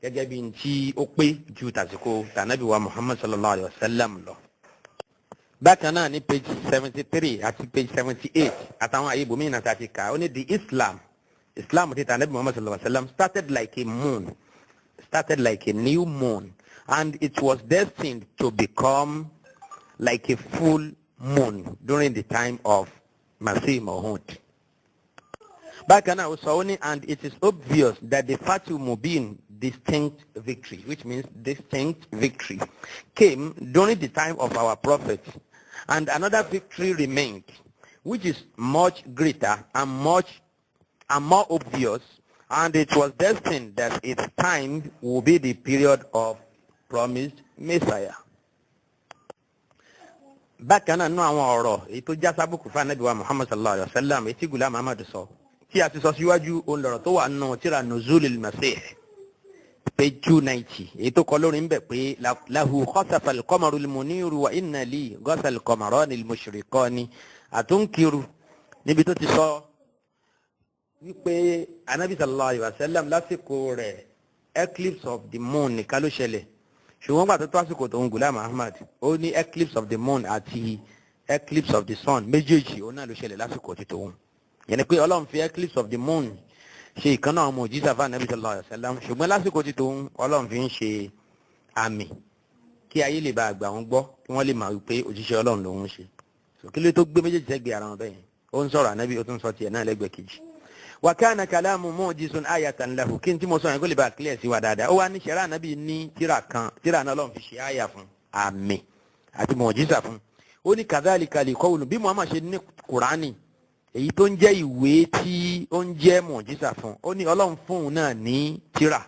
gẹ́gẹ́ bí tí ó pé ju tàsìkò tànàbí wa Muhammad sallallahu alaihi wasallam lọ. Bákan náà ní page 73 àti page 78 àtàwọn àyè ibòmíì náà tàti kà ó ní the Islam ti tànàbí Muhammad sallallahu alaihi wasallam started like a new moon and it was destined to become like a full moon during the time of Masih Maud. Bákan náà ó sọ ó ní and it is obvious that the Fatul Mubin distinct victory, which means distinct victory, came during the time of our prophet, and another victory remained, which is much greater and more obvious, and it was destined that its time will be the period of promised Messiah. Bákan náà nínú àwọn ọ̀rọ̀ èyí tó já sábùkù fún Ànábì wa Muhammad sallallahu alaihi wasallam èyí tí Ghulam Ahmad sọ tí a ti sọ síwájú òun lọ̀rọ̀ tó wà nínú tírà Nuzulul Masih page 290 èyí tó kọ lórí ń bẹ̀ pé lahu khasafa al-qamaru al-muniru wa inna li ghasa al-qamarani al-mushriqani àtúnkìrù níbi tó ti sọ wípé Ànábì sallallahu alaihi wasallam lásìkò rẹ̀ eclipse of the moon nìkan ló ṣẹlẹ̀ ṣùgbọ́n gbà tó tó àsìkò tó ń Ghulam Ahmad ó ní eclipse of the moon àti eclipse of the sun méjèèjì ó náà ló ṣẹlẹ̀ lásìkò tí tòun yẹn ni pé Ọlọ́run fi eclipse of the moon ṣe ìkan náà ọmọ òjíṣà fún Ànábì sallallahu alaihi wasallam ṣùgbọ́n lásìkò tí tòun Ọlọ́run fi ń ṣe àmì kí ayé lè bá àgbà wọn gbọ́ kí wọ́n lè máa wí pé òjíṣẹ́ Ọlọ́run lòun ṣe kí ló tó gbé méjèèjì sẹ́gbẹ̀ẹ́ ara wọn bẹ́ẹ̀ ó ń sọ̀rọ̀ Ànábì ó tún sọ tiẹ̀ náà lẹ́gbẹ̀ẹ́ kejì wa kana kalamu mu'jizun ayatan lahu kí n tí mo sọ yẹn kó lè bá clear sí wa dáadáa ó wá ní ṣẹ̀ríà Ànábì ní tírà náà Ọlọ́run fi ṣe àyà fún àmì àti mu'jiza fún ó ní kadhalika li qawlu bí Muhammad ṣe ní Kùránì èyí tó ń jẹ́ ìwé tí ó ń jẹ́ mu'jiza fún ó ní Ọlọ́run fún òun náà ní tírà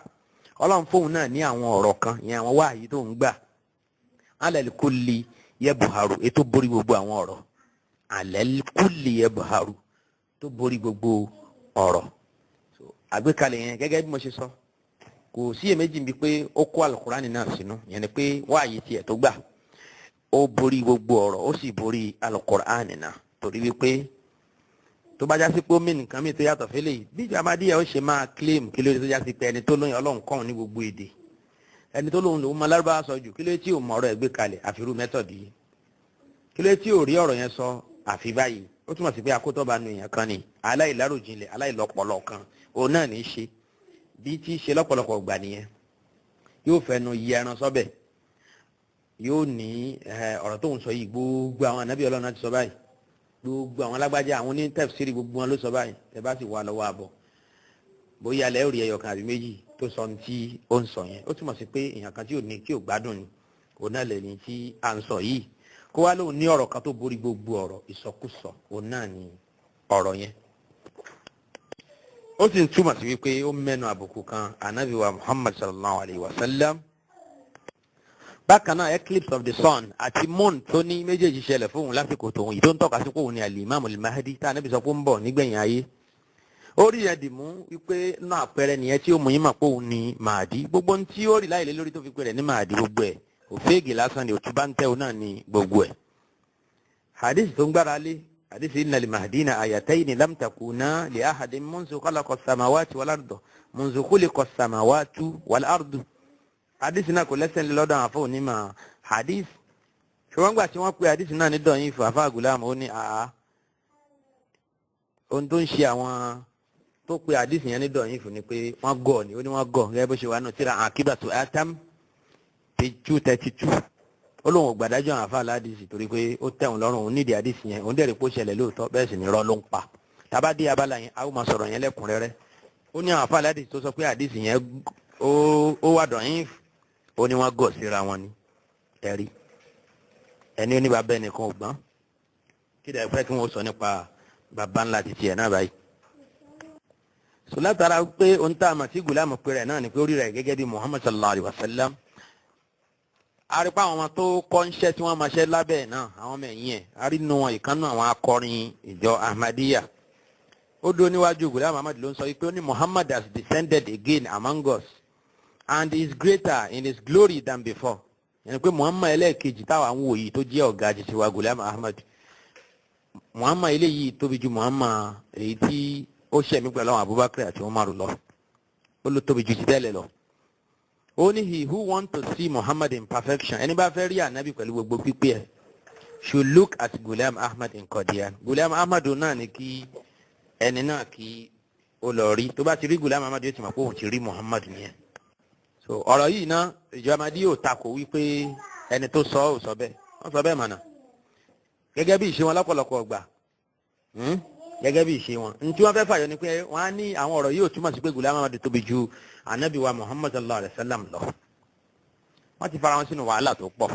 Ọlọ́run fún òun náà ní àwọn ọ̀rọ̀ kan ìyẹn àwọn wáàyí tó ń gbà alal kulli yabharu ètò borí gbogbo àwọn ọ̀rọ̀ alal kulli yabharu tó borí gbogbo ọ̀rọ̀ àgbékalẹ̀ yẹn gẹ́gẹ́ bí mo ṣe sọ kò sí èméjì bíi pé ó kó alukurani náà sínú yẹn ni pé wáàyí tiẹ̀ tó gbà ó borí gbogbo ọ̀rọ̀ ó sì borí alukurani náà torí wípé tó bá jásí pé ó mí nǹkan mi tó yàtọ̀ fẹ́lẹ̀ bí Ahmadiyya ó ṣe máa claim kí ló dé tó jásí pé ẹni tó lóyún Ọlọ́run kọ́ ní gbogbo èdè ẹni tó lóhun lòun máa lárúbáwá sọ jù kí ló tí ò mọ ọ̀rọ̀ ẹ̀ gbé kalẹ̀ àfirú mẹ́tọ̀dì yìí kí ló tí ò rí ọ̀rọ̀ yẹn sọ àfi báyìí ó túmọ̀ sí pé akótọ́ba nu èèyàn kan ni aláìláròjinlẹ̀ aláìlọ́pọlọ kan òun náà ní í ṣe bí tí í ṣe lọ́pọ̀lọpọ̀ gbà nìyẹn yóò fẹnu yí ẹran sọ́bẹ̀ yóò ní ọ̀rọ̀ tóun sọ yìí gbogbo àwọn ànábì Ọlọ́run náà ti sọ báyìí gbogbo àwọn alágbájá àwọn onítẹ̀fsírì gbogbo wọn ló sọ báyìí tẹ bá sì wà lọ́wọ́ àbọ̀ bóyá alẹ́ òrì ẹyọ kan àbí méjì tó sọ ní tí ó ń sọ yẹn ó túmọ̀ sí pé èèyàn kan tí ò ní tí ò gbádùn ni òun náà lè ní tí à ń sọ yìí kó wá lóun ní ọ̀rọ̀ kan tó borí gbogbo ọ̀rọ̀ ìsọkúsọ òun náà ni ọ̀rọ̀ yẹn. ó sì ń túmọ̀ sí wípé ó mẹ́nu àbùkù kan ànábì wa Muhammad sallallahu alayhi wa sallam. bákan náà eclipse of the sun àti moon tó ní méjèèjì ṣẹlẹ̀ fóun lásìkò tóun yìí tó ń tọ́ka sí pé òun ni al-Imamul Mahdi tá ànábì sọ pé ń bọ̀ nígbẹ̀yìn ayé orí yẹn dì mú wípé náà àpẹẹrẹ nìyẹn tí ó mú yín mà pé òun ni Mahdi gbogbo ohun tí ó rí láìlé lórí tó fi pè rẹ̀ ní Mahdi gbogbo ẹ̀ òféègì lásán ni òtún bá ń tẹ́ òun náà ní gbogbo ẹ̀. hadith tó ń gbára lé hadith inna li mahdina ayatayni lam takuna li ahadin munzu khalaqa as-samawati wal arda munzu khuliqa as-samawati wal ardu. hadith náà kò lẹ́sẹ̀ lọ́dọ̀ àwọn afọ́ onímọ̀ hadith ṣùgbọ́n gbà tí wọ́n pe hadith náà ní dọ̀yìn fún afá Ghulam ó ní àá ohun tó ń ṣe àwọn tó pe hadith yẹn ní dọ̀yìn fún ni pé wọ́n gọ̀ ni ó ní wọ́n gọ̀ gẹ́gẹ́ bó ṣe wà nù tíra Aqibatu Atam page 232 ó lóun ò gbàdájọ́ àwọn afá aládìsí torí pé ó tẹ̀wọ̀n lọ́rùn òun nídìí àdìsí yẹn òun dẹ̀rẹ̀ pé ó ṣẹlẹ̀ lóòótọ́ bẹ́ẹ̀ sì ni irọ́ ló ń pa tábà dé abala yẹn a ó máa sọ̀rọ̀ yẹn lẹ́kùnrẹ́rẹ́ ó ní àwọn afá aládìsí tó sọ pé àdìsí yẹn ó wà dọ̀yìn ó ní wọ́n gọ̀ síra wọn ni ẹ̀rí ẹni oníbàbá ẹnìkan ò gbọ́n kí dẹ̀ fẹ́ kí wọ́n sọ nípa bàbá ńlá ti tiẹ̀ náà báyìí. sọ látara pé ohun tá a mọ̀ sí Ghulam pé rẹ̀ náà ni pé ó rí rẹ̀ gẹ́gẹ́ bí Muhammad sallallahu alayhi wa sallam àrípa àwọn ọmọ tó kọ́ ń ṣẹ́ tí wọ́n máa ṣẹ́ lábẹ́ ẹ̀ náà àwọn ọmọ ẹ̀yìn ẹ̀ àrínú wọn ìkànnù àwọn akọrin ìjọ Ahmadiyya ó dúró níwájú Ghulam Ahmad ló ń sọ pé ó ní Muhammad has descended again among us and is greater in his glory than before yẹn pé Muhammad ẹlẹ́ẹ̀kejì táwa ń wò yìí tó jẹ́ ọ̀gá àti tiwa Ghulam Ahmad Muhammad eléyìí tóbi ju Muhammad èyí tí ó ṣẹ̀mí pẹ̀lú àwọn Abubakar àti Umar lọ ó ló tóbi ju ti tẹ́lẹ̀ lọ. Only he who wants to see Muhammad in perfection ẹni bá fẹ́ rí ànábì pẹ̀lú gbogbo pípé ẹ̀ should look at Ghulam Ahmad in Qadian. Ghulam Ahmad náà ni kí ẹni náà kí ó lọ rí tó bá ti rí Ghulam Ahmad yóò ti mọ̀ pé òun ti rí Muhammad nìyẹn. So ọ̀rọ̀ yìí náà ìjọ Ahmadiyya ò takò wípé ẹni tó sọ ò sọ bẹ́ẹ̀ wọ́n sọ bẹ́ẹ̀ mọ̀nà gẹ́gẹ́ bí ìṣe wọn lọ́pọ̀lọpọ̀ ọgbà gẹ́gẹ́ bí ìṣe wọn ní tí wọ́n fẹ́ fàyọ ni pé wọ́n á ní àwọn ọ̀rọ̀ yìí ò túmọ̀ sí pé Ghulam Ahmad tóbi ju anabi wa Muhammad sallallahu alayhi wa sallam lọ wọ́n ti fara wọn sínú wàhálà tó pọ̀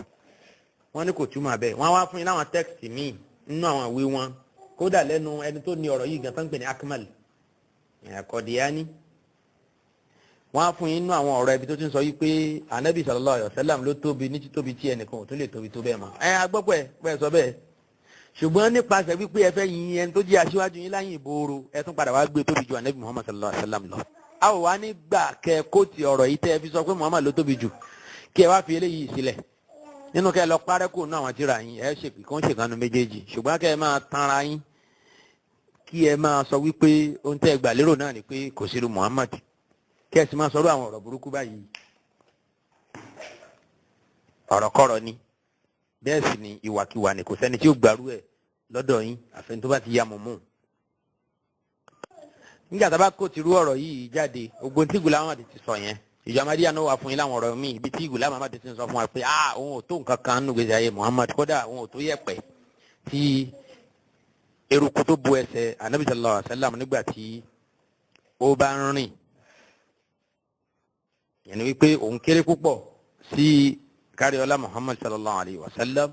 wọ́n ní kò túmọ̀ bẹ́ẹ̀ wọ́n wá fún yín láwọn tẹ́kìtì míì nínú àwọn ìwé wọn kódà lẹ́nu ẹni tó ní ọ̀rọ̀ yìí gan tán pè ní Akmal Qadiani wọ́n á fún yín nínú àwọn ọ̀rọ̀ ibi tó ti ń sọ yìí pé anabi sallallahu alayhi wa sallam ló tóbi ní títóbi tí ẹnìkan ò tún lè tóbi tó bẹ́ẹ̀ mọ́ agbọ́pọ̀ ẹ̀ sọ bẹ́ẹ̀ ṣùgbọ́n nípasẹ̀ wípé ẹ fẹ́ yin ẹni tó jẹ́ aṣíwájú yín láyìn ìbòòrò ẹ tún padà wá gbé tóbi ju anabi Muhammad sallallahu alayhi wa sallam lọ a ò wá nígbà kẹ kóòtù ọ̀rọ̀ yìí tẹ́ ẹ fi sọ pé Muhammad ló tóbi jù kí ẹ wá fi eléyìí sílẹ̀ nínú kẹ lọ parẹ́ kò ná àwọn tíra yín ẹ ṣèpì kó ń ṣèkànnù méjèèjì ṣùgbọ́n kẹ ẹ máa tanra yín kí ẹ máa sọ wípé ohun tẹ́ ẹ gbà lérò náà ni pé kò sí irú Muhammad kí ẹ sì máa sọ̀rọ̀ àwọn ọ̀rọ̀ burúkú báyìí ọ̀rọ̀kọ̀rọ̀ ni bẹ́ẹ̀ sì ni ìwàkiwà ni kò sẹ́ni tí ó gbàrú ẹ̀ lọ́dọ̀ yín àfẹn tó bá ti ya mọ̀mọ́ nígbà tá a bá kó tirú ọ̀rọ̀ yìí jáde ogun tí Ghulam Ahmad ti sọ yẹn ìjọ Ahmadiyya náà wà fún yín láwọn ọ̀rọ̀ míì ibi tí Ghulam Ahmad ti sọ fún wa pé òun ò tó nǹkan kan nínú gbèsè ayé Muhammad kódà òun ò tó yẹ̀pẹ̀ tí eruku tó bu ẹsẹ̀ anabi sallallahu alaihi wasallam nígbà tí ó bá ń rìn yẹn ni wípé òun kéré púpọ̀ sí káríọlá Muhammad sallallahu alayhi wa sallam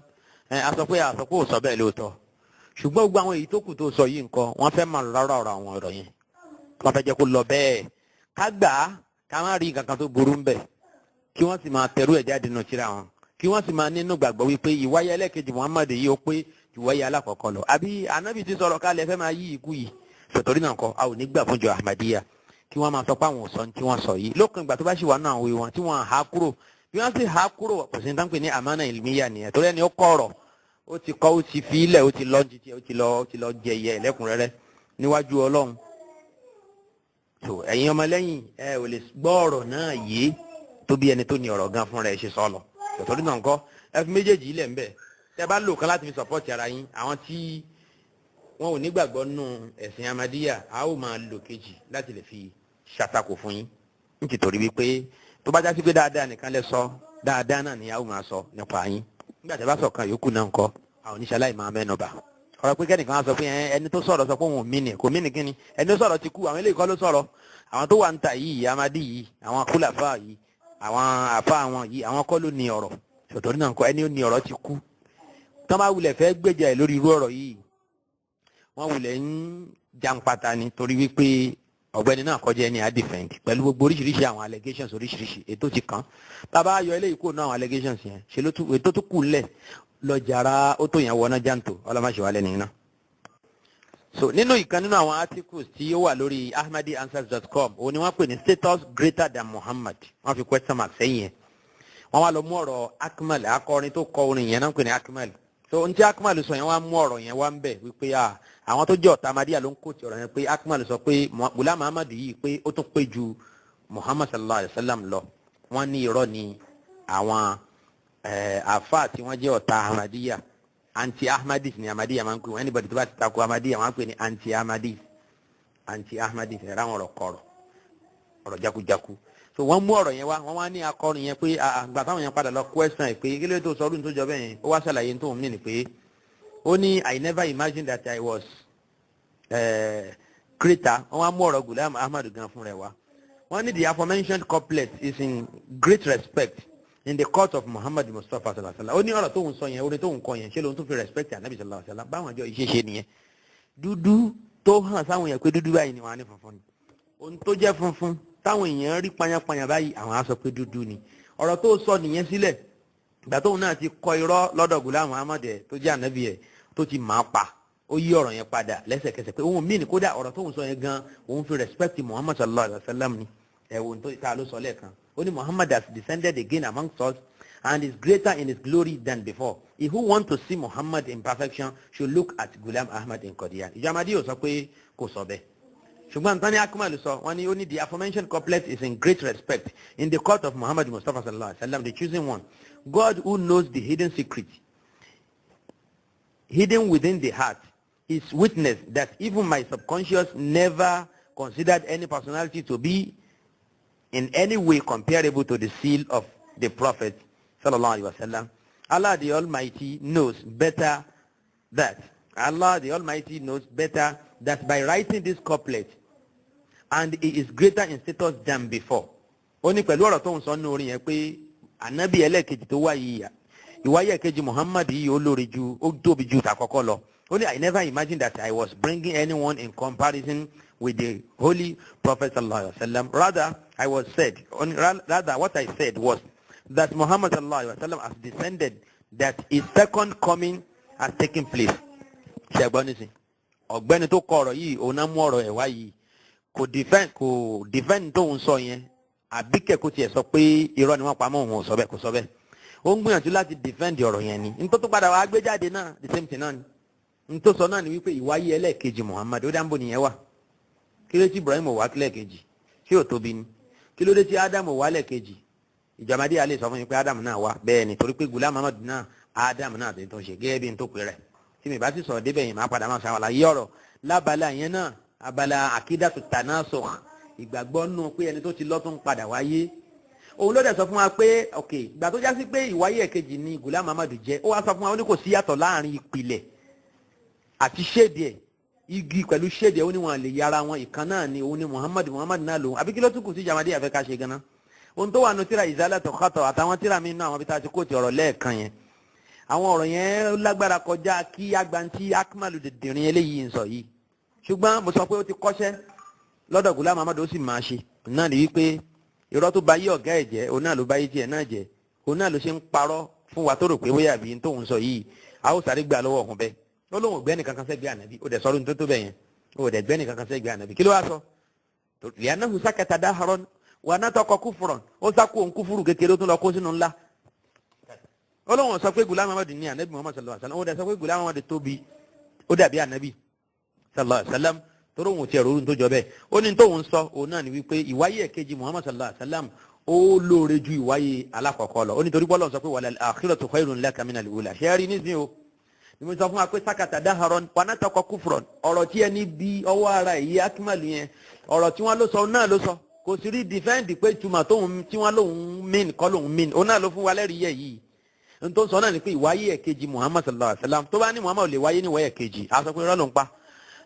àsọpé ò sọ bẹ́ẹ̀ lóòótọ́ ṣùgbọ́n gbogbo àwọn èyí tó kù tó sọ yìí nǹkan wọ́n fẹ́ máa rárá ọ̀rọ̀ àwọn ọ̀rọ̀ yẹn wọ́n fẹ́ jẹ́ kó lọ bẹ́ẹ̀ ká gbà á ká má rí nǹkan kan tó burú ń bẹ̀ kí wọ́n sì máa tẹ̀rú ẹ̀ jáde nù síra wọn kí wọ́n sì máa nínú gbàgbọ́ wípé ìwáyé ẹlẹ́kejì Muhammad yìí ó pé ìwáyé alákọ̀ọ́kọ́ lọ àbí anábì ti sọ̀rọ̀ kálẹ̀ fẹ́ máa yí ikú yìí sọ̀tọ́rí náà kọ́ a ò ní gbà fún jọ Ahmadiyya kí wọ́n máa sọ pé àwọn ò sọ tí wọ́n sọ yìí lókun ìgbà tó bá sì wà náà òwe wọn tí wọ́n há kúrò bí wọ́n sì há kúrò kò sí ní tán pé ní àmánà ìlmíyà nìyẹn torí ẹni ó kọ́ ọ̀rọ̀ ó ti kọ́ ó ti fi ilẹ̀ ó ti lọ jíjẹ ó ti lọ jẹ ìyẹ́ ẹlẹ́kùnrẹ́rẹ́ níwájú Ọlọ́run tó ẹ̀yin ọmọlẹ́yìn ẹ ò lè gbọ́ ọ̀rọ̀ náà yé tó bí ẹni tó ní ọ̀rọ̀ gan fúnra ẹ̀ ṣe sọ lọ tòtòrí náà ńkọ́ ẹ fi méjèèjì ilẹ̀ ńbẹ̀ tẹ bá lò kan láti fi sọ̀pọ̀tì ara yín àwọn tí wọn ò nígbàgbọ́ nù ẹ̀sìn Ahmadiyya a ó máa lò kejì láti lè fi ṣàtakò fún yín nítorí wípé tó bá jásí pé dáadáa nìkan lẹ sọ dáadáa náà ni a ó máa sọ nípa yín nígbà tí a bá sọ kan yòókù náà ńkọ́ àwọn oníṣẹ́ aláì máa mẹ́nu bà ọ̀rọ̀ pé kẹ́nìkan á sọ pé ẹni tó sọ̀rọ̀ sọ pé òun ò mí ni kò mí ni kíni ẹni tó sọ̀rọ̀ ti kú àwọn eléyìí kọ́ ló sọ̀rọ̀ àwọn tó wà ń ta yìí Ahmadi yìí àwọn kúlàfà yìí àwọn àfa àwọn yìí àwọn kọ́ ló ní ọ̀rọ̀ sọ̀tọ̀rí náà ńkọ́ ẹni ó ní ọ̀rọ̀ ti kú tán bá wulẹ̀ fẹ́ gbèjà ẹ̀ lórí irú ọ̀rọ̀ yìí wọ́n wulẹ̀ ń jàǹpata ni torí wípé ọ̀gbẹ́ni náà kọjá ẹni àdìfẹ̀ǹd pẹ̀lú gbogbo oríṣiríṣi àwọn allegations oríṣiríṣi ètò ti kàn bàbá ayọ̀ eléyìí kò ná àwọn allegations yẹn ṣe ló tún ètò tó kù lẹ̀ lọ́jàrá ó tó yẹn wọná jàǹtò ọlọ́mọṣẹ́wálẹ̀ nìyẹn náà. so nínú ìkan nínú àwọn articles tí ó wà lórí ahmadianswers.com òun ni wọ́n pè ní status greater than Muhammad wọ́n fi question mark sẹ́yìn yẹn wọ́n wá lọ mú ọ̀rọ̀ Akmal akọrin tó kọ orin yẹn náà pè ní Akmal so n tí Akmal sọ yẹn wá mú ọ̀rọ̀ yẹn wá ń bẹ̀ wípé àwọn tó jẹ́ ọ̀tá Ahmadiyya ló ń kó ti ọ̀rọ̀ yẹn pé Akmal sọ pé Ghulam Ahmad yìí pé ó tún pé ju Muhammad sallallahu alayhi wa sallam lọ wọ́n ní irọ́ ni àwọn àfáà tí wọ́n jẹ́ ọ̀tá Ahmadiyya anti-Ahmadis ni Ahmadiyya máa ń pè wọ́n anybody tó bá ti takò Ahmadiyya wọ́n á pè ní anti-Ahmadis ẹ̀rọ àwọn ọ̀rọ̀ kọ̀rọ̀ ọ̀rọ̀ jakujaku so wọ́n mú ọ̀rọ̀ yẹn wá wọ́n wá ní akọrin yẹn pé àgbà táwọn yẹn padà lọ question ẹ̀ pé kí ló tó sọ ọdún tó jọ bẹ́ẹ̀ yẹn ó wá ṣàlàyé tó ń ní pé ó ní I never imagined that I was creator wọ́n wá mú ọ̀rọ̀ Ghulam Ahmad gan fún rẹ̀ wá wọ́n ní the aforementioned couplet is in great respect in the court of Muhammad Mustafa sallallahu alaihi wasallam ó ní ọ̀rọ̀ tó ń sọ yẹn orin tó ń kọ yẹn ṣé lóun tó fi respect Ànábì sallallahu alaihi wasallam báwọn àjọ ìṣeṣe nìyẹn dúdú tó hàn sáwọn yẹn pé dúdú báyìí ni wọ́n á ní funfun ni ohun tó jẹ́ funfun táwọn èèyàn rí panyapanya báyìí àwọn á sọ pé dúdú ni ọ̀rọ̀ tó sọ nìyẹn sílẹ̀ ìgbà tóun náà ti kọ irọ́ lọ́dọ̀ Ghulam Ahmad tó jẹ́ ànábì ẹ̀ tó ti máa pa ó yí ọ̀rọ̀ yẹn padà lẹ́sẹ̀kẹsẹ̀ pé òun mìíní kódà ọ̀rọ̀ tóun sọ yẹn gan òun fi respect Muhammad sallallahu alayhi wa sallam ni ẹ̀wọ̀n tó ta ló sọ lẹ́ẹ̀kan ó ní Muhammad has descended again amongst us and is greater in his glory than before he who want to see Muhammad in perfection should look at Ghulam Ahmad in Qadian ìjọ Ahmadiyya sọ pé kò sọ bẹ́ẹ̀ ṣùgbọ́n nǹkan ní Akmal sọ wọ́n ní ó ní the aforementioned couplet is in great respect in the court of Muhammad Mustafa sallallahu alaihi wasallam the chosen one God who knows the hidden secret hidden within the heart is witness that even my subconscious never considered any personality to be in any way comparable to the seal of the Prophet sallallahu alaihi wasallam. Allah the Almighty knows better that by writing this couplet and it is greater in status than before. Ó ní pẹ̀lú ọ̀rọ̀ tó ń sọ ní orin yẹn pé ànábì ẹlẹ́ẹ̀kejì tó wáyé ìwáyé ẹ̀kejì Muhammad yìí ó lórí ju ó tóbi ju tàkọ́kọ́ lọ. Ó ní I never imagined that I was bringing anyone in comparison with the holy Prophet sallallahu alaihi wasallam. Rather what I said was that Muhammad sallallahu alaihi wasallam has descended, that his second coming has taken place. Ṣé ẹ gbọ́ nísìn ọ̀gbẹ́ni tó kọ ọ̀rọ̀ yìí òun náà mú ọ̀rọ̀ ẹ̀ wá yìí kò defend tó ń sọ yẹn àbíkẹ́ kò tiẹ̀ sọ pé irọ́ ni wọ́n pa mọ́ òun ò sọ bẹ́ẹ̀ kò sọ bẹ́ẹ̀ ó ń gbìyànjú láti defend ọ̀rọ̀ yẹn ni nítorí tó padà wá gbé jáde náà the same thing náà ni nítorí sọ náà ni wípé ìwáyé ẹlẹ́ẹ̀kejì Muhammad ó dáńbò nìyẹn wà kí ló tí Ibrahim wà lẹ́ẹ̀kejì ṣé ò tóbi ni kí ló dé tí Ádámù wà lẹ́ẹ̀kejì ìjàmádé alẹ́ sọ fún mi pé Ádámù náà wà bẹ́ẹ̀ ni torí pé Ghulam Ahmad náà Ádámù náà tó ń ṣe gẹ́gẹ́ bí n tó pè rẹ̀ tí mi bá ti sọ̀rọ̀ débẹ̀ yìí máa padà máa ṣàwàlàyé ọ̀rọ̀ lábala yẹn náà abala àkídàtù tanasukh ìgbàgbọ́ nù pé ẹni tó ti lọ tó ń padà wáyé òun ló dẹ̀ sọ fún wa pé ok ìgbà tó já sí pé ìwáyé ẹ̀kejì ni Ghulam Ahmad jẹ́ ó wá sọ fún wa ó ní kò sí yàtọ̀ láàrin ìpìlẹ̀ àti ṣéèdì ẹ̀ igi pẹ̀lú shade ó ní wọn lè yára wọn ìkan náà ni òun ni Muhammad náà lòun àbí kí ló tún kù sí jamadi àfẹ́ ká ṣe gan-an ohun tó wà nù tíra Izalatu Khata àtàwọn tíra mi nù àwọn bí tá a ti kó ti ọ̀rọ̀ lẹ́ẹ̀kan yẹn àwọn ọ̀rọ̀ yẹn lágbára kọjá kí agbantí akmalu dìndín eléyìí ń sọ yìí ṣùgbọ́n mo sọ pé ó ti kọ́ṣẹ́ lọ́dọ̀ Ghulam Ahmad ó sì máa ṣe náà ní wípé irọ́ tó bá yí ọ̀gá ẹ̀ jẹ́ òun náà ló bá yí tiẹ̀ náà jẹ́ òun náà ló ṣe ń parọ́ fún wa tó rò pé bóyá àbí tóun sọ yìí a ó sáré gbà lọ́wọ́ ọ̀hún bẹ́ẹ̀ ó lóun ògbẹ́ni kankan sẹ́gbẹ́ ànábì ó dẹ̀ sọ́run tó bẹ̀ yẹn ó dẹ̀ gbẹ́ni kankan sẹ́gbẹ́ ànábì kí ló wá sọ li'annahu sakata dahran wa nataqa kufran ó sákò òun kúfúrú kékeré ó tún lọ kó sínú ńlá ó lóun sọ pé Ghulam Ahmad ní ànábì Muhammad sallallahu alaihi wasallam ó dẹ̀ sọ pé Ghulam Ahmad tóbi ó dàbí ànábì sallallahu alaihi wasallam toro wọn ti ẹ̀rọ orun tó jọ bẹ́ẹ̀ ó ní tóun sọ òun náà ni wípé ìwáyé ẹ̀kejì Muhammad sallallahu alaihi wasallam ó lóore ju ìwáyé alákọ̀ọ́kọ́ lọ ó ní torí bọ́lọ̀ sọ pé wal akhiratu khayrun laka minal ula ṣẹ́ẹ́rì nísìnyí o ni mo sọ fún wa pé sakata daharon panatako kufron ọ̀rọ̀ tí ẹni bí ọwọ́ ara èyí akimalu yẹn ọ̀rọ̀ tí wọ́n ló sọ náà ló sọ kò sí rí dìfẹ́ǹdì pé túmọ̀ tóun tí wọ́n lòun mìn kọ́ lòun mìn òun náà ló fún wa lẹ́rìí yẹ yìí n tó sọ náà ni pé ìwáyé ẹ̀kejì Muhammad sallallahu alaihi wasallam tó bá ní Muhammad lè wáyé ní ìwáyé ẹ̀kejì a sọ pé irọ́ ló ń pa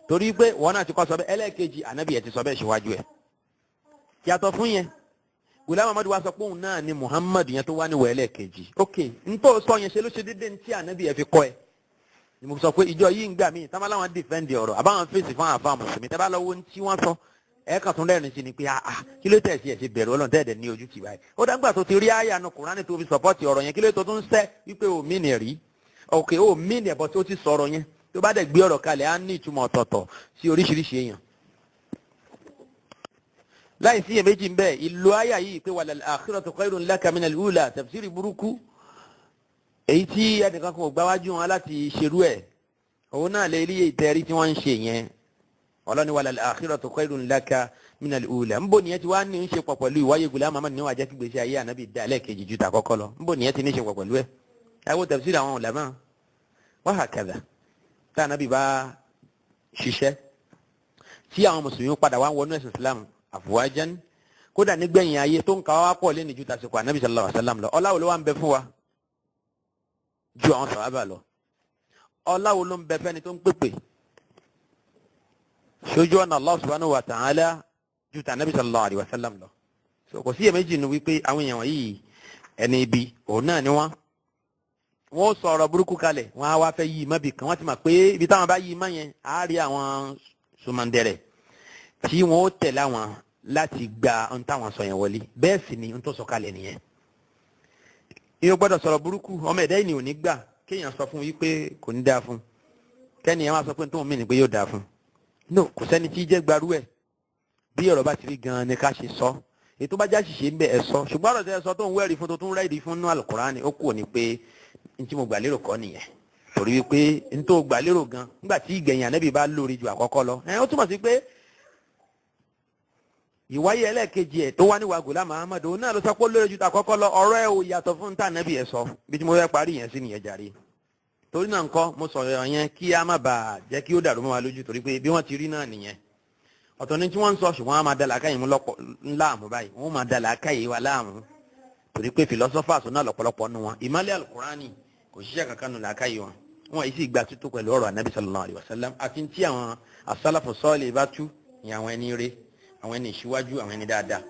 torí pé wọn náà ti kọ́ sọ bẹ́ẹ̀ ẹlẹ́ẹ̀kejì ànábì ẹ̀ ti sọ bẹ́ẹ̀ ṣíwájú ẹ̀ yàtọ̀ fún yẹn Ghulam Ahmad wa sọ pé òun náà ni Muhammad yẹn tó wá ní ìwà ẹlẹ́ẹ̀kejì ok n tó sọ yẹn ṣe ló ṣe déédéé ní tí ànábì ẹ̀ fi kọ́ ẹ̀ ni mo sọ pé ìjọ yìí ń gbà mí tábà láwọn dìfẹ́ǹdì ọ̀rọ̀ àbáwọn fèsì fún àfa mùsùlùmí tábà lọ́wọ́ tí wọ́n sọ ẹ̀ kàn tún lẹ́rìn sí ni pé kí ló tẹ̀ sí ẹ̀ ṣe bẹ̀rù Ọlọ́run tẹ́ẹ̀dẹ̀ ní ojú tì báyìí ó dáńgbà tó ti rí àyà nu Kùránì tó fi sọ̀pọ́tì ọ̀rọ̀ yẹn kí ló tó tún sẹ́ wípé ò mí nì rí ok ò mí nì ẹ̀bọ̀ tó ti sọ̀rọ̀ yẹn tó bá dẹ̀ gbé ọ̀rọ̀ kalẹ̀ á ní ìtumọ̀ ọ̀tọ̀ọ̀tọ̀ sí oríṣiríṣi èèyàn láì sí iyèméjì ń bẹ ìlú àyà yìí pé wal akhiratu khayrun laka minal ula tafsiri burúkú èyí tí ẹnìkan kan ò gbáwájú wọn láti ṣerú ẹ̀ òun náà lè rí ìtẹ́rí tí wọ́n ń ṣe yẹn ọlọ́ni wal akhiratu khayrun laka minal ula ń bò nìyẹn ti wá ní ń ṣe pọ̀ pẹ̀lú ìwáyé Ghulam Ahmad níwájú jẹ́ kí gbèsè ayé ànábì dá lẹ́ẹ̀kejì ju tàkọ́kọ́ lọ ń bò nìyẹn ti ní ṣe pọ̀ pẹ̀lú ẹ̀ ẹ wo tafsiri àwọn ulama wa hakadha tá ànábì bá ṣiṣẹ́ tí àwọn mùsùlùmí padà wá wọnú ẹ̀sìn Islam àfùwáján kódà nígbẹ̀yìn ayé tó ń ka wá pọ̀ lẹ́nu ju tàṣekọ̀ ànábì sallallahu alaihi wasallam lọ ọláwo ló wà ń bẹ fún wa ju àwọn sàhábà lọ ọláwo ló ń bẹ fẹ́ni tó ń pèpè sójú ọ̀nà Allah subhanahu wa ta'ala ju tànábì sallallahu alaihi wasallam lọ so kò sí iyèméjì nu wípé àwọn èèyàn wọ̀nyí ẹni ibi òun náà ni wọ́n sọ ọ̀rọ̀ burúkú kalẹ̀ wọ́n á wá fẹ́ yí mọ́bì kan wọ́n ti mọ̀ pé ibi táwọn bá yí mọ́ yẹn á rí àwọn sùmọ̀ndẹ̀rẹ̀ tí wọ́n ó tẹ̀lé àwọn láti gba ohun táwọn sọ yẹn wọlé bẹ́ẹ̀ sì ni ohun tó sọ kalẹ̀ nìyẹn. ìyẹn gbọ́dọ̀ sọ̀rọ̀ burúkú ọmọ ẹ̀dá yìí ni ò ní gbà kéèyàn sọ fún wípé kò ní dáa fún kẹ́ni ẹ̀ máa sọ pé tóun mí ni pé yóò dáa fún. no kò sẹ́ni tí jẹ́ gbarú ẹ̀ bí ọ̀rọ̀ bá ti rí gan-an ni ká ṣe sọ ètò bá jáṣìṣe ń bẹ ẹ sọ ṣùgbọ́n ọ̀rọ̀ tẹ́ ẹ sọ tó ń wẹ́rìí fún tó tún rẹ́ẹ̀dì fún nínú Al-Qur'ani ó kù ní pé n tí mo gbà lérò kọ́ nìyẹn torí wípé n tó gbà lérò gan nígbà tí ìgbẹ̀yìn ànábì bá lórí ju àkọ́kọ́ lọ ó túmọ̀ sí pé ìwáyé ẹlẹ́ẹ̀kejì ẹ̀ tó wá níwà Ghulam Ahmad òun náà ló sọ pé lórí ju àkọ́kọ́ lọ ọ̀rọ̀ ẹ̀ ò yàtọ̀ fún tá ànábì ẹ̀ sọ bí tí mo fẹ́ parí yẹn sí nìyẹn jàre torí náà ńkọ́ mo sọ̀rọ̀ yẹn kí á má bàa jẹ́ kí ó dàrú mọ́ wa lójú torí pé bí wọ́n ti rí náà nìyẹn ọ̀tọ̀ ni tí wọ́n ń sọ ṣùgbọ́n wọ́n máa da làákàyè mú láàmú báyìí wọ́n máa da làákàyè wa láàmú torí pé philosophers náà lọ́pọ̀lọpọ̀ nu wọn ìmọ̀lẹ̀ Al-Qur'ani kò ṣiṣẹ́ kankan nù làákàyè wọn wọn yìí sì gba tútù pẹ̀lú ọ̀rọ̀ Ànábì sallallahu alaihi wasallam àti tí àwọn as-salafu salih bá tú ní àwọn ẹni rere àwọn ẹni ìṣíwájú àwọn ẹni dáadáa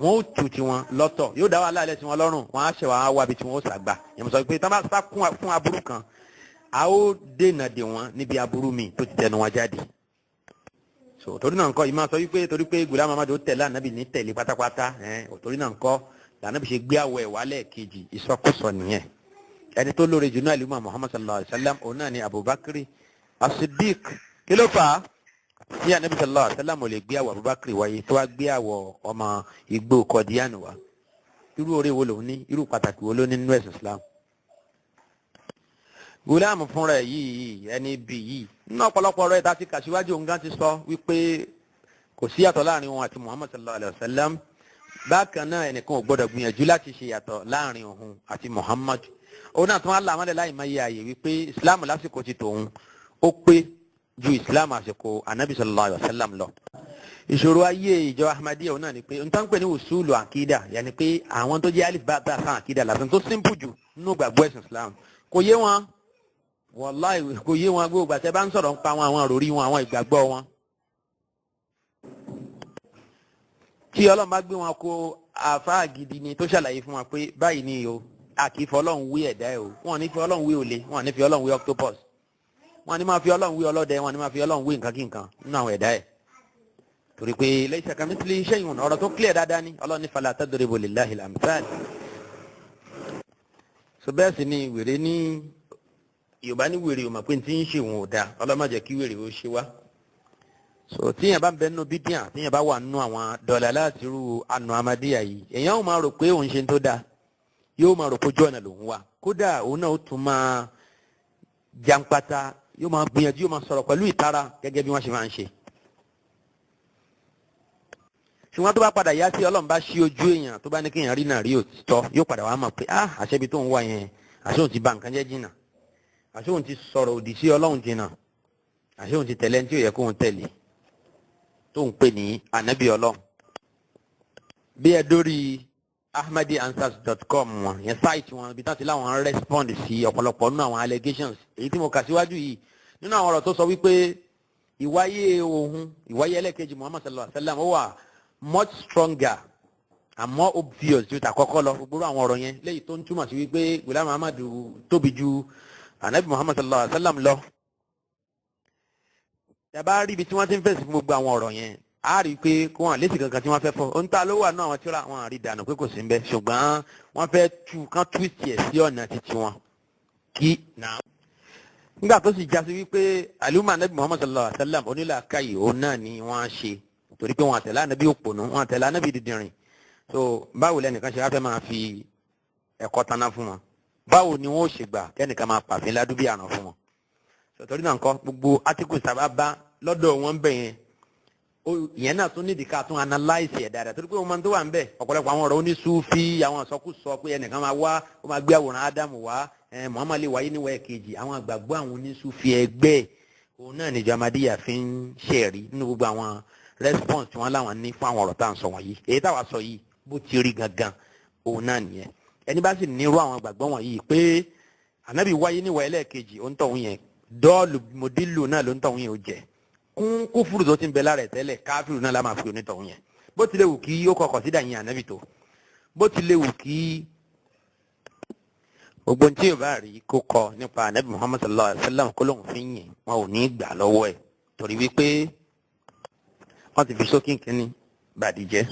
wọn ó tu tiwọn lọ́tọ̀ yóò dá wàhálà lẹ̀ tí wọn lọ́rùn wọn á ṣe wàá wábi tí wọn ó sàgbà yẹn sọ pé tá bá sá fún aburú kan a ó dènà dè wọn níbi aburú mi tó ti tẹnu wọn jáde so torí náà ńkọ́ ìmọ̀ sọ wípé torí pé Ghulam Ahmad ó tẹ̀lé ànábì ní tẹ̀lé pátápátá torí náà ńkọ́ lànàbì ṣe gbé àwọ̀ ẹ̀ wálẹ̀ kejì ìsọkúsọ nìyẹn ẹni tó lóore jù náà ìlú Muhammad sallallahu alayhi wa sallam òun náà ni Abubakar as-Siddiq kí ló fà á tí ànábì sallallahu alayhi wa sallam ò lè gbé àwọ̀ Abubakar wáyé tó wá gbé àwọ̀ ọmọ igbó kọ̀díyànù wá irú oore wo lòun ní irú pàtàkì wo ló ní nínú ẹ̀sìn Islam Ghulam fúnra ẹ̀ yìí ẹni bí yìí nínú ọ̀pọ̀lọpọ̀ ọ̀rọ̀ ẹ̀ta ti kàṣíwájú òun gan ti sọ wípé kò sí yàtọ̀ láàrin òun àti Muhammad sallallahu alayhi wa sallam bákan náà ẹnìkan ò gbọ́dọ̀ gbìyànjú láti ṣe yàtọ̀ láàrin òun àti Muhammad òun náà tún wá làmọ́lẹ̀ láì máa yẹ àyè wípé Islam lásìkò ti tòun ó pé ju Islam àsìkò Anabi sallallahu alayhi wa sallam lọ. ìṣòro ayé ìjọ Ahmadiyya òun náà ni pé n tán pè ní usulu àkídà yàní pé àwọn tó jẹ́ alif bá sàn àkídà lásán tó simple jù nínú gbàgbọ́ ẹ̀sìn Islam kò yé wọn wàláhì kò yé wọn gbogbo àti ẹ bá ń sọ̀rọ̀ ń pa àwọn àròrí wọn àwọn ìgbàgbọ́ wọn. tí ọlọ́run bá gbé wọn kó àfáà gidi ni tó ṣàlàyé fún wa pé báyìí ni o a kì í fi ọlọ́run wé ẹ̀dá ẹ̀ o wọn ní fi ọlọ́run wé olè wọn ní fi ọlọ́run wé octopus wọn ní máa fi ọlọ́run wé ọlọ́dẹ wọn ní máa fi ọlọ́run wé nǹkan kí nǹkan nínú àwọn ẹ̀dá ẹ̀ torí pé laysa kamithlihi shay'un ọ̀rọ̀ tó clear dáadáa ni ọlọ́run ní fala tadribu lillahi al-amthal. so bẹ́ẹ̀ sì ni wèrè ní yorùbá ní wèrè ò mọ̀ pé tí ń ṣe òun ò dáa ọlọ́run má jẹ́ kí wèrè ó ṣe wá. so tíyẹn bá ń bẹ nínú bídíà tíyẹn bá wà nínú àwọn dọ̀là láti rú àna amadíyà yìí èèyàn ò máa rò pé òun ṣe tó dáa yóò máa rò pé ojú ọ̀nà lòun wà kódà òun náà ó tún máa jàǹpátá yóò máa gbìyànjú yóò máa sọ̀rọ̀ pẹ̀lú ìtara gẹ́gẹ́ bí wọ́n ṣe máa ń ṣe. ṣùgbọ́n tó bá padà yá sí ọlọ́run bá ṣí ojú èèyàn tó bá ní kéèyàn rí náà rí òtítọ́ yóò padà wá mọ̀ pé àṣẹbi tó ń wá yẹn àṣẹ òun ti bà nǹkan jẹ́ jìnnà àṣẹ òun ti sọ̀rọ̀ òdì sí ọlọ́run jìnnà àṣẹ òun ti tẹ̀lé ní tí ò yẹ kóun tẹ̀lé tó ń pè ní ànábì ọlọ́run. bí ẹ dórí ahmadianswers.com wọn yẹn sáìtì wọn ibi táwọn ti láwọn respond sí ọ̀pọ̀lọpọ̀ nínú àwọn allegations èyí tí mo kà síwájú yìí nínú àwọn ọ̀rọ̀ tó sọ wípé ìwáyé ẹlẹ́ẹ̀kejì Muhammad sallallahu alaihi wa sallam ó wà much stronger and more obvious ju tàkọ́kọ́ lọ gbogbo àwọn ọ̀rọ̀ yẹn léyìí tó ń túmọ̀ sí wípé Ghulam Ahmad tóbi ju anabi Muhammad sallallahu alaihi wa sallam lọ. yàbá rí ibi tí wọ́n ti ń fèsì fún gbogbo àwọn ọ̀rọ̀ yẹn a rí i pé kó wọn lésì kankan tí wọ́n fẹ́ fọ́ ohun tá ló wà náà àwọn tíra wọn àrí dànù pé kò sí ń bẹ ṣùgbọ́n wọ́n fẹ́ kán twist ẹ̀ sí ọ̀nà títí wọn kí náà. nígbà tó sì já sí wípé aluma anabi Muhammad sallallahu alaihi wa sallam onílàákàyè òun náà ni wọ́n ṣe torí pé wọn àtẹ̀lé anabi òpònú wọn àtẹ̀lé anabi dìdìrìn so báwo lẹ́nìkan ṣe wá fẹ́ máa fi ẹ̀kọ́ taná fún wọn báwo ni wọ́n ó ṣe gbà kẹ́nìkan máa pàfin ládùúgbò àràn fún wọn. sọ̀tọ́rí náà nǹkan gbogbo átíkù sábà bá lọ́dọ̀ wọn bẹ̀ yẹn ìyẹn náà tún nídìí ká tún analyse ẹ̀ dáadáa torí pé wọn máa tó wà ń bẹ̀ ọ̀pọ̀lọpọ̀ àwọn ọ̀rọ̀ oníṣúfì àwọn àsọkúsọ pé ẹnìkan máa wá ó máa gbé àwòrán ádámù wá Muhammad lè wáyé níwọ̀ ẹ̀kejì àwọn àgbàgbọ́ àwọn oníṣúfì ẹgbẹ́ òun náà níjọ amadíyà fi ń ṣẹ̀rí nínú gbogbo àwọn response tí wọ́n láwọn ní fún àwọn ọ̀rọ̀ tá à ń sọ wọ̀nyí èyí táwa sọ yìí bó ti rí gangan òun náà nìyẹn ẹni bá sì nírú àwọn àgbàgbọ́ wọ̀nyí pé ànábì wáyé níwọ̀ ẹlẹ́ẹ̀kejì ó ń tọ̀hún yẹn dọ́ọ̀lù mọ̀dílù náà ló ń tọ̀hún yẹn ó jẹ́ kún kúfùrù tó ti ń bẹ lára ẹ̀ tẹ́lẹ̀ káfíìrù náà la máa fi onítọ̀hún yẹn bó tilẹ̀ wù kí ó kọkọ̀ sídà yín ànábì tó bó tilẹ̀ wù kí gbogbo tí yóò bá rí kó kọ nípa ànábì Muhammad sallallahu alaihi wa sallam kó lóun fi yìn wọn ò ní gbà lọ́wọ́ ẹ̀ torí wípé wọ́n ti fi sókè kínní bàdìjẹ́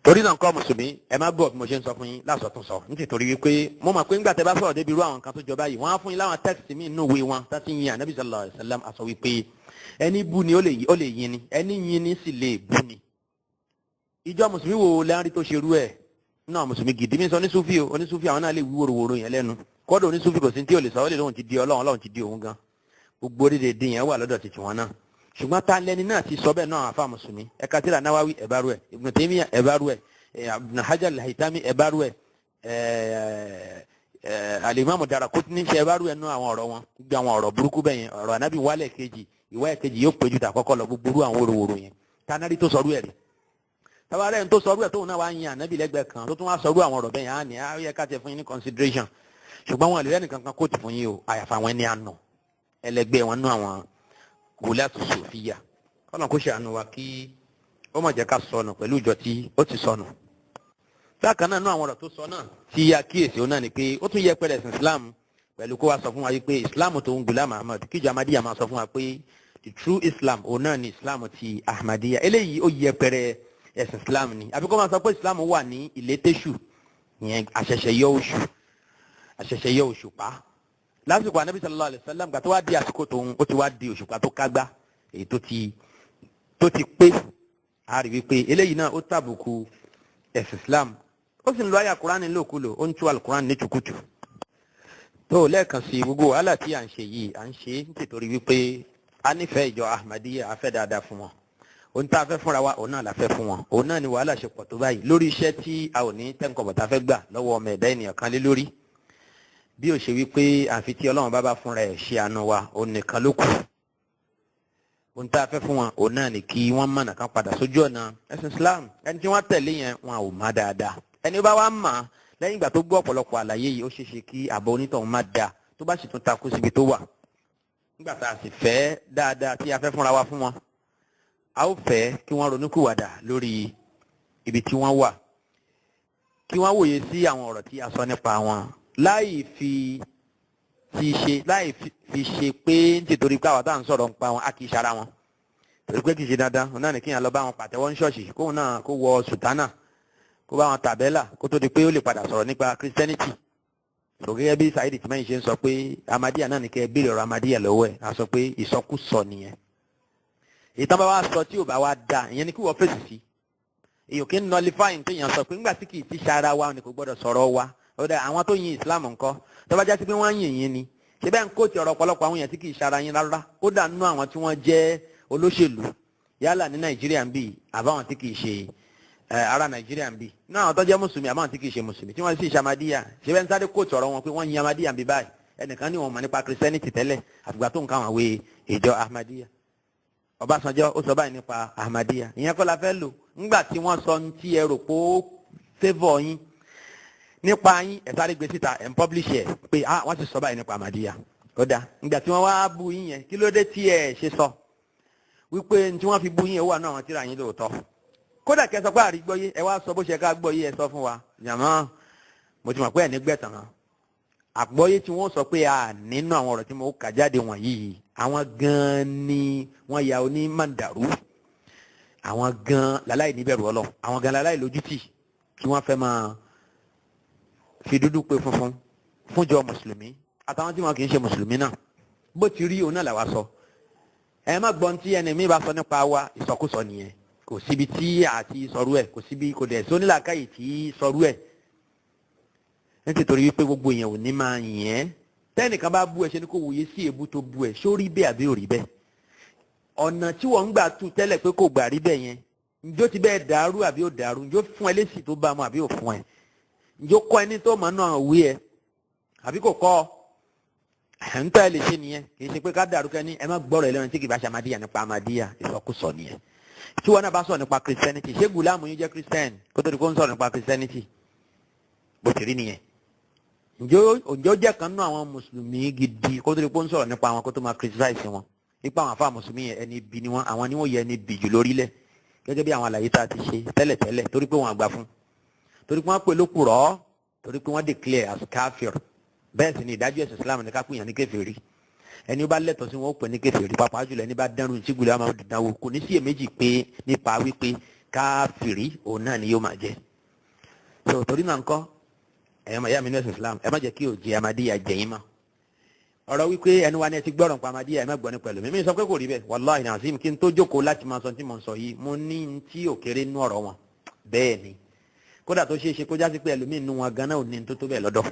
torí náà kọ́ mùsùlùmí ẹ má gbọ́ bí mo ṣe ń sọ fún yín lásọ̀tún sọ nítorí wípé mo mọ̀ pé ńgbà tẹ́ bá sọ̀rọ̀ débi irú àwọn nǹkan tó jọba yìí wọ́n á fún yín láwọn tẹ́kìtì míì nínú ìwé wọn tá ti yin ànábì sallallahu alaihi wasallam àsọ wípé ẹni bú ni ó lè yin ni ẹni yin ni sì lè bú ni. ìjọ mùsùlùmí wo lẹ́rìí tó ṣe rú ẹ̀ náà mùsùlùmí gidi mi sọ onísúfì o onísúfì àwọn náà lè wí wòrowòro yẹn lẹ́nu kọ́dọ̀ onísúfì kò sí tí ò lè sọ ó lè lóhun ti di Ọlọ́run Ọlọ́run ti di òun gan gbogbo orílẹ̀-èdè yẹn wà lọ́dọ̀ títí wọn náà ṣùgbọ́n tá lẹni náà ti sọ bẹ́ẹ̀ náà àfa mùsùlùmí ẹ̀ka tíra Nawawi ẹ̀bárú ẹ̀ Ibn Taymiyyah ẹ̀bárú ẹ̀ Ibn Hajar al-Haytami ẹ̀bárú ẹ̀ Al-Imam Daraqutni ṣe ẹ̀bárú ẹ̀ nú àwọn ọ̀rọ̀ wọn gbé àwọn ọ̀rọ̀ burúkú bẹ́ẹ̀ yẹn ọ̀rọ̀ ànábì wálẹ̀ kejì ìwá ẹ̀kejì yóò péjú tà kọ́kọ́ lọ gbogbo àwọn wòrowòro yẹn tanari tó sọrú ẹ̀ rí tabarẹ́ tó sọrú ẹ̀ tóun náà wá yin ànábì lẹ́gbẹ̀ẹ́ kan tó tún wá sọrú àwọn ọ̀rọ̀ bẹ́ẹ̀ yẹn á ní á yẹ ká tẹ fún yín ní consideration ṣùgbọ́n wọn lè rẹ́ nìkan kan kóòtù fún yín o àyàfà àwọn ẹni àná ẹlẹgbẹ́ wọn nú àwọn gòlátù sòfíà kọ́nà kó ṣàánú wa kí ó má jẹ́ ká sọnù pẹ̀lú ìjọ tí ó ti sọnù. bákan náà nú àwọn ọ̀rọ̀ tó sọ náà tí a kíyèsí òun náà ni pé ó tún yẹ pẹ̀lẹ́ ẹ̀sìn Islam pẹ̀lú kó wa sọ fún wa yìí pé Islam tó ń Ghulam Ahmad kíjọ Ahmadiyya máa sọ fún wa pé the true Islam òun náà ni Islam ti Ahmadiyya eléyìí ó yẹ pẹ̀rẹ̀ ẹ̀sìn Islam ni àbí kó máa sọ pé Islam wà ní ìlétésù ìyẹn àṣẹ̀ṣẹ̀ yọ òṣùpá lásìkò anabi sallallahu alayhi wa sallam gbà tó wá di àsìkò tóun ó ti wá di òṣùpá tó kágbá èyí tó ti pé a rí wípé eléyìí náà ó tàbùkù ẹ̀sìn Islam ó sì ń lo àyà Kúránì lóòkulò ó ń tú Al-Kúránì ní tukutu tó lẹ́ẹ̀kan sí gbogbo wàhálà tí à ń ṣe yìí à ń ṣe nítorí wípé a nífẹ̀ẹ́ ìjọ Ahmadiyya a fẹ́ dáadáa fún wọn ohun tá a fẹ́ fúnra wa òun náà la fẹ́ fún wọn òun náà ni wàhálà ṣe pọ̀ tó báyìí lórí iṣẹ́ tí a ò ní tẹ́ǹkọ̀bọ̀ tá a fẹ́ gbà lọ́wọ́ ọmọ ẹ̀dá ènìyàn kan lé lórí bí ó ṣe wípé àfi tí Ọlọ́run bá fúnra ẹ̀ ṣe àánú wa òun nìkan ló kù ohun tá a fẹ́ fún wọn òun náà ni kí wọ́n mọ̀nà kan padà sójú ọ̀nà ẹ̀sìn Islam ẹni tí wọ́n tẹ̀lé yẹn wọn ò má dáadáa ẹni bá wá mà lẹ́yìn ìgbà tó gbọ́ ọ̀pọ̀lọpọ̀ àlàyé yìí ó ṣeéṣe kí àbọ̀ onítọ̀hún má dáa tó bá sì tún takú síbi tó wà nígbà tá a sì fẹ́ dáadáa tí a fẹ́ fúnra wa fún wọn a ó fẹ́ kí wọ́n ronúkúwàdà lórí ibi tí wọ́n wà kí wọ́n wòye sí àwọn ọ̀rọ̀ tí a sọ nípa wọn láì fi ṣe pé nítorí pé àwọn tá à ń sọ̀rọ̀ nípa wọn a kì í ṣara wọn torí pé kì í ṣe dandan òun náà ní kíyàn lọ bá wọn pàtẹ́wọ́ ní ṣọ́ọ̀ṣì kóun náà kó wọ sùtánà kó bá wọn tàbẹ́là kó tó di pé ó lè padà sọ̀rọ̀ nípa Christianity sọ gẹ́gẹ́ bí Saheed Tìmẹ́yìn ṣe ń sọ pé Ahmadiyya náà ní kẹ́ ẹ béèrè ọ̀rọ̀ Ahmadiyya lọ́wọ́ ẹ̀ a sọ pé ìsọkúsọ nìyẹn ìtàn bá wa sọ tí ò bá wa da ìyẹn ni kí wọ́n fèsì sí èyàn kì í nullifying téèyàn sọ pé nígbà tí kì í ti ṣara wa ni kò gbọ́dọ̀ sọ̀rọ̀ wa ọ̀dà àwọn tó yin Islam ńkọ́ tó bá já sí pé wọ́n yìn yín ni ṣé bẹ́ẹ̀ ń kó ti ọ̀rọ̀ ọ̀pọ̀lọpọ̀ àwọn èèyàn tí kì í ṣara yín rárá kódà nínú àwọn tí wọ́n jẹ́ olóṣèlú yálà ní Nàìjíríà ń bì àbáwọn tí kì í ṣe ará Nàìjíríà ń bì náà àwọn tó jẹ́ mùsùlùmí àbáwọn tí kì í ṣe mùsùlùmí tí wọ́n sì ṣe Ahmadiyya ṣé bẹ́ẹ̀ ń sáré kó ti ọ̀rọ̀ wọn pé wọ́n yin Ahmadiyya ń bì báyìí ẹnìkan ní wọn mọ̀ nípa Christianity tẹ́lẹ̀ àfìgbà tó ń káwọn àwé ìjọ Ahmadiyya Ọbásanjọ́ ó sọ báyìí nípa Ahmadiyya ìyẹn kọ́ la fẹ́ lò ńgbà tí wọ́n sọ ní tí ẹ rò pé ó favour yín nípa yín ẹ̀ sáré gbé síta ẹ̀ ń publish ẹ̀ pé wọ́n ti sọ báyìí nípa Ahmadiyya ó dáa ńgbà tí wọ́n wá bú yín yẹn kí ló dé tí ẹ ṣe sọ wípé tí wọ́n fi bú yín ẹ̀ wà náà àwọn tíra yín lóòótọ́ kódà kẹ́ sọ pé àrígbọ́yé ẹ wá sọ bó ṣe ká gbọ́yé ẹ sọ fún wa jàmọ́ mo ti mọ̀ pé ẹ̀ ní gbẹ̀tàn àgbọ́yé tí wọ́n sọ pé nínú àwọn ọ̀rọ̀ tí mo kà jáde wọ̀nyí àwọn gan ni wọ́n ya oní màndàrú àwọn gan láláì níbẹ̀rù ọlọ́ àwọn gan láláì lójútì kí wọ́n fẹ́ máa fi dúdú pé funfun fúnjọ mùsùlùmí àtàwọn tí wọn kì í ṣe mùsùlùmí náà bó ti rí òun náà làwa sọ ẹ má gbọ́n tí ẹni mi bá sọ nípa wa ìsọkúsọ nìyẹn kò síbi tí àti sọrú ẹ̀ kò síbi kò dẹ̀ sónílàkàyè tí sọrú ẹ̀ nítorí wípé gbogbo èèyàn ò ní máa yẹn tẹ́nìkan bá bú ẹ ṣe ni kò wòye sí èébú tó bú ẹ ṣó rí bẹ́ẹ̀ àbí ò rí bẹ́ẹ̀ ọ̀nà tí wọ́n ń gbà tú tẹ́lẹ̀ pé kò gbà rí bẹ́ẹ̀ yẹn njó ti bẹ́ẹ̀ dàrú àbí ò dàrú njó fún ẹ lésì tó bá mu àbí ò fún ẹ njó kọ́ ẹni tó mọ̀ náà wí ẹ àbí kò kọ́ ẹ̀ ń tọ́ ẹ lè ṣe nìyẹn kì í ṣe pé ká dàrú kẹ́ni ẹ má gbọ́rọ̀ ẹ lẹ́nu tí kì í bá ṣe Ahmadiyya nípa Ahmadiyya ìsọkúsọ nìyẹn tí wọn náà bá sọ̀rọ̀ nípa Christianity ṣé Ghulam yín jẹ́ Christian kó tó di kó ń sọ̀rọ̀ nípa Christianity bó ti rí nìyẹn ǹjọ́ jẹ́ kan nínú àwọn mùsùlùmí gidi kó tó di pé ó ń sọ̀rọ̀ nípa àwọn kó tó máa criticize wọn nípa àwọn àfáà mùsùlùmí yẹn ẹni bí ni wọn àwọn ni wọ́n yẹ ẹni bì jù lórílẹ̀ gẹ́gẹ́ bí àwọn àlàyé tá a ti ṣe tẹ́lẹ̀tẹ́lẹ̀ torí pé wọ́n àgbà fún torí pé wọ́n pè lókùrọ́ torí pé wọ́n declare as kafir bẹ́ẹ̀ sì ni ìdájọ́ ẹ̀sìn Islam ní ká pè yàn ní kèfèrí ẹni bá lẹ́tọ̀ọ́ sí wọn ó pè ní kèfèrí pàápàá jùlọ ẹni bá dánrù ní sígùlẹ̀ àmọ́ dìdánwò kò ní sí èméjì pé nípa wípé káfìrí òun náà ni yóò máa jẹ́ so torí náà ńkọ́ ẹ̀yọ́ màá yá mi ní ẹ̀sìn Islam ẹ má jẹ́ kí òjì Ahmadiyya jẹ̀yìn mọ́ ọ̀rọ̀ wípé ẹni wa ni ẹ ti gbọ́rọ̀ pa Ahmadiyya ẹ má gbọ́ ní pẹ̀lú mi sọ pé kò rí bẹ́ẹ̀ wallahi nazim kí n tó jókòó láti máa sọ tí mo ń sọ yìí mo ní tí ò kéré nú ọ̀rọ̀ wọn bẹ́ẹ̀ ni kódà tó ṣeé ṣe kó jásí pé ẹlòmíín nú wọn gan náà ò ní tó bẹ́ẹ̀ lọ́dọ̀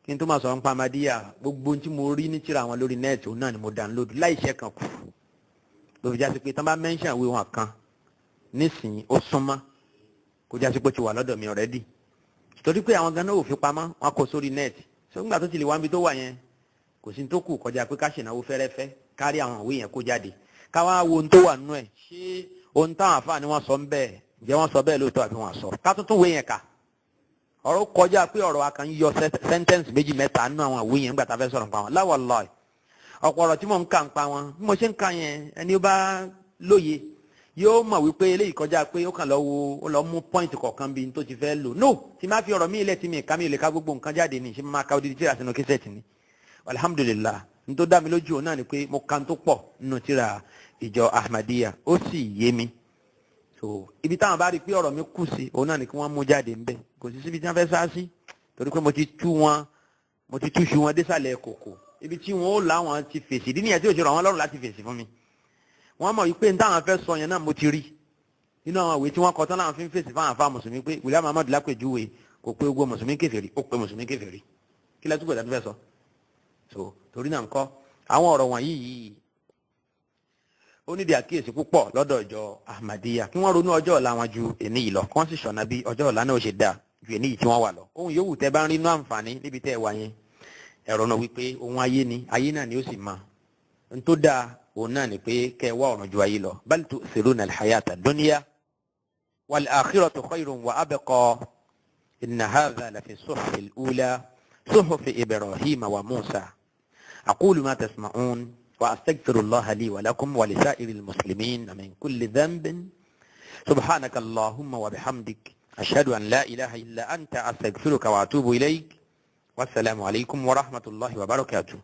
kí n tó máa sọ nípa Ahmadiyya gbogbo tí mo rí ní tírà wọn lórí nẹ́ẹ̀tì òun náà ni mo download láìṣẹ́ kan kù ló fi jásí pé tán bá mẹ́ńṣàn ìwé wọn kan nísìnyí ó súnmọ́ kó jásí pé ó ti wà lọ́dọ̀ mi already torí pé àwọn ganan ò fi pamọ́ wọn kò sórí nẹ́ẹ̀tì so nígbà tó ti lè wá níbi tó wà yẹn kò sí tó kù kọjá pé ká ṣènáwó fẹ́rẹ́fẹ́ kárí àwọn ìwé yẹn kó jáde káwá wo ohun tó wà nínú ẹ̀ ṣé ohun táwọn àfáà ni wọ́n sọ ń bẹ́ẹ̀ ǹjẹ́ wọ́n sọ bẹ́ẹ̀ lóòótọ́ àbí wọ́n sọ ká tuntun wé yẹn kà ọ̀rọ̀ kọjá pé ọ̀rọ̀ akàn yọ sẹ́ńtẹ́ǹsì méjì mẹ́ta nínú àwọn ìwé yẹn nígbà tá a fẹ́ sọ̀rọ̀ nípa wọn la wallahi ọ̀pọ̀ ọ̀rọ̀ tí mò ń kà ń pa wọn bí mo ṣe ń kà yẹn ẹni ó bá lóye yóò mọ̀ wípé eléyìí kọjá pé ó kàn lọ mú point kọ̀ọ̀kan bí n tó ti fẹ́ lò no tí máa fi ọ̀rọ̀ mi ilẹ̀ tí mi ká mi lè ká gbogbo nǹkan jáde ní ṣe máa ka odidi tíra sínú kíṣẹ́ẹ̀tì ni alhamdulillah n tó dá mi lójú òun náà ni pé mo kà tó pọ̀ nínú tíra ìjọ Ahmadiyya ó sì yé mi so ibi táwọn bá rí pé ọ̀rọ̀ mi kù sí òun náà ni kí wọ́n mú jáde ń bẹ̀ kò sí síbi tí wọ́n fẹ́ sá sí torí pé mo ti túṣu wọn désàlẹ̀ kòkò ibi tí wọ́n ó láwọn ti fèsì ìdí nìyẹn tí òṣèré àwọn ọlọ́run láti fèsì fún mi wọ́n mọ̀ wípé ní táwọn fẹ́ sọ yẹn náà mo ti rí nínú àwọn ìwé tí wọ́n kọ tán láwọn fi ń fèsì fáwọn àfáà mùsùlùmí pé Ghulam Ahmad lápèjúwe kò pé gbogbo mùsùlùmí kèfèrí ó pé mùsùlùmí kèfèrí kí lẹ́tùkọ̀ ìdájọ́ fẹ́ sọ so torí náà ńkọ́ àwọn ọ̀rọ̀ wọ̀nyí yìí ó nídìí àkíyèsí púpọ̀ lọ́dọ̀ ìjọ Ahmadiyya kí wọ́n ronú ọjọ́ ọ̀la wọn ju èní yìí lọ kí wọ́n sì ṣọ̀nà bí ọjọ́ ọ̀la náà ó ṣe dáa ju èní yìí tí wọ́n wà lọ ohun yòówù tẹ́ bá ń rí inú àǹfààní níbi tẹ́ ẹ wà yẹn ẹ̀rọ náà wípé ohun ayé náà ni ó sì máa n tó dáa òun náà ni pé kẹ́ ẹ wá ọ̀run ju ayé lọ bal tu'thiruna al-hayata ad-dunya wal-akhiratu khayrun wa abqa inna hadha la fi as-suhfi al-ula صحف إبراهيم وموسى. أقول ما تسمعون وأستغفر الله لي ولكم ولسائر المسلمين من كل ذنب. سبحانك اللهم وبحمدك أشهد أن لا إله إلا أنت أستغفرك وأتوب إليك. والسلام عليكم ورحمة الله وبركاته.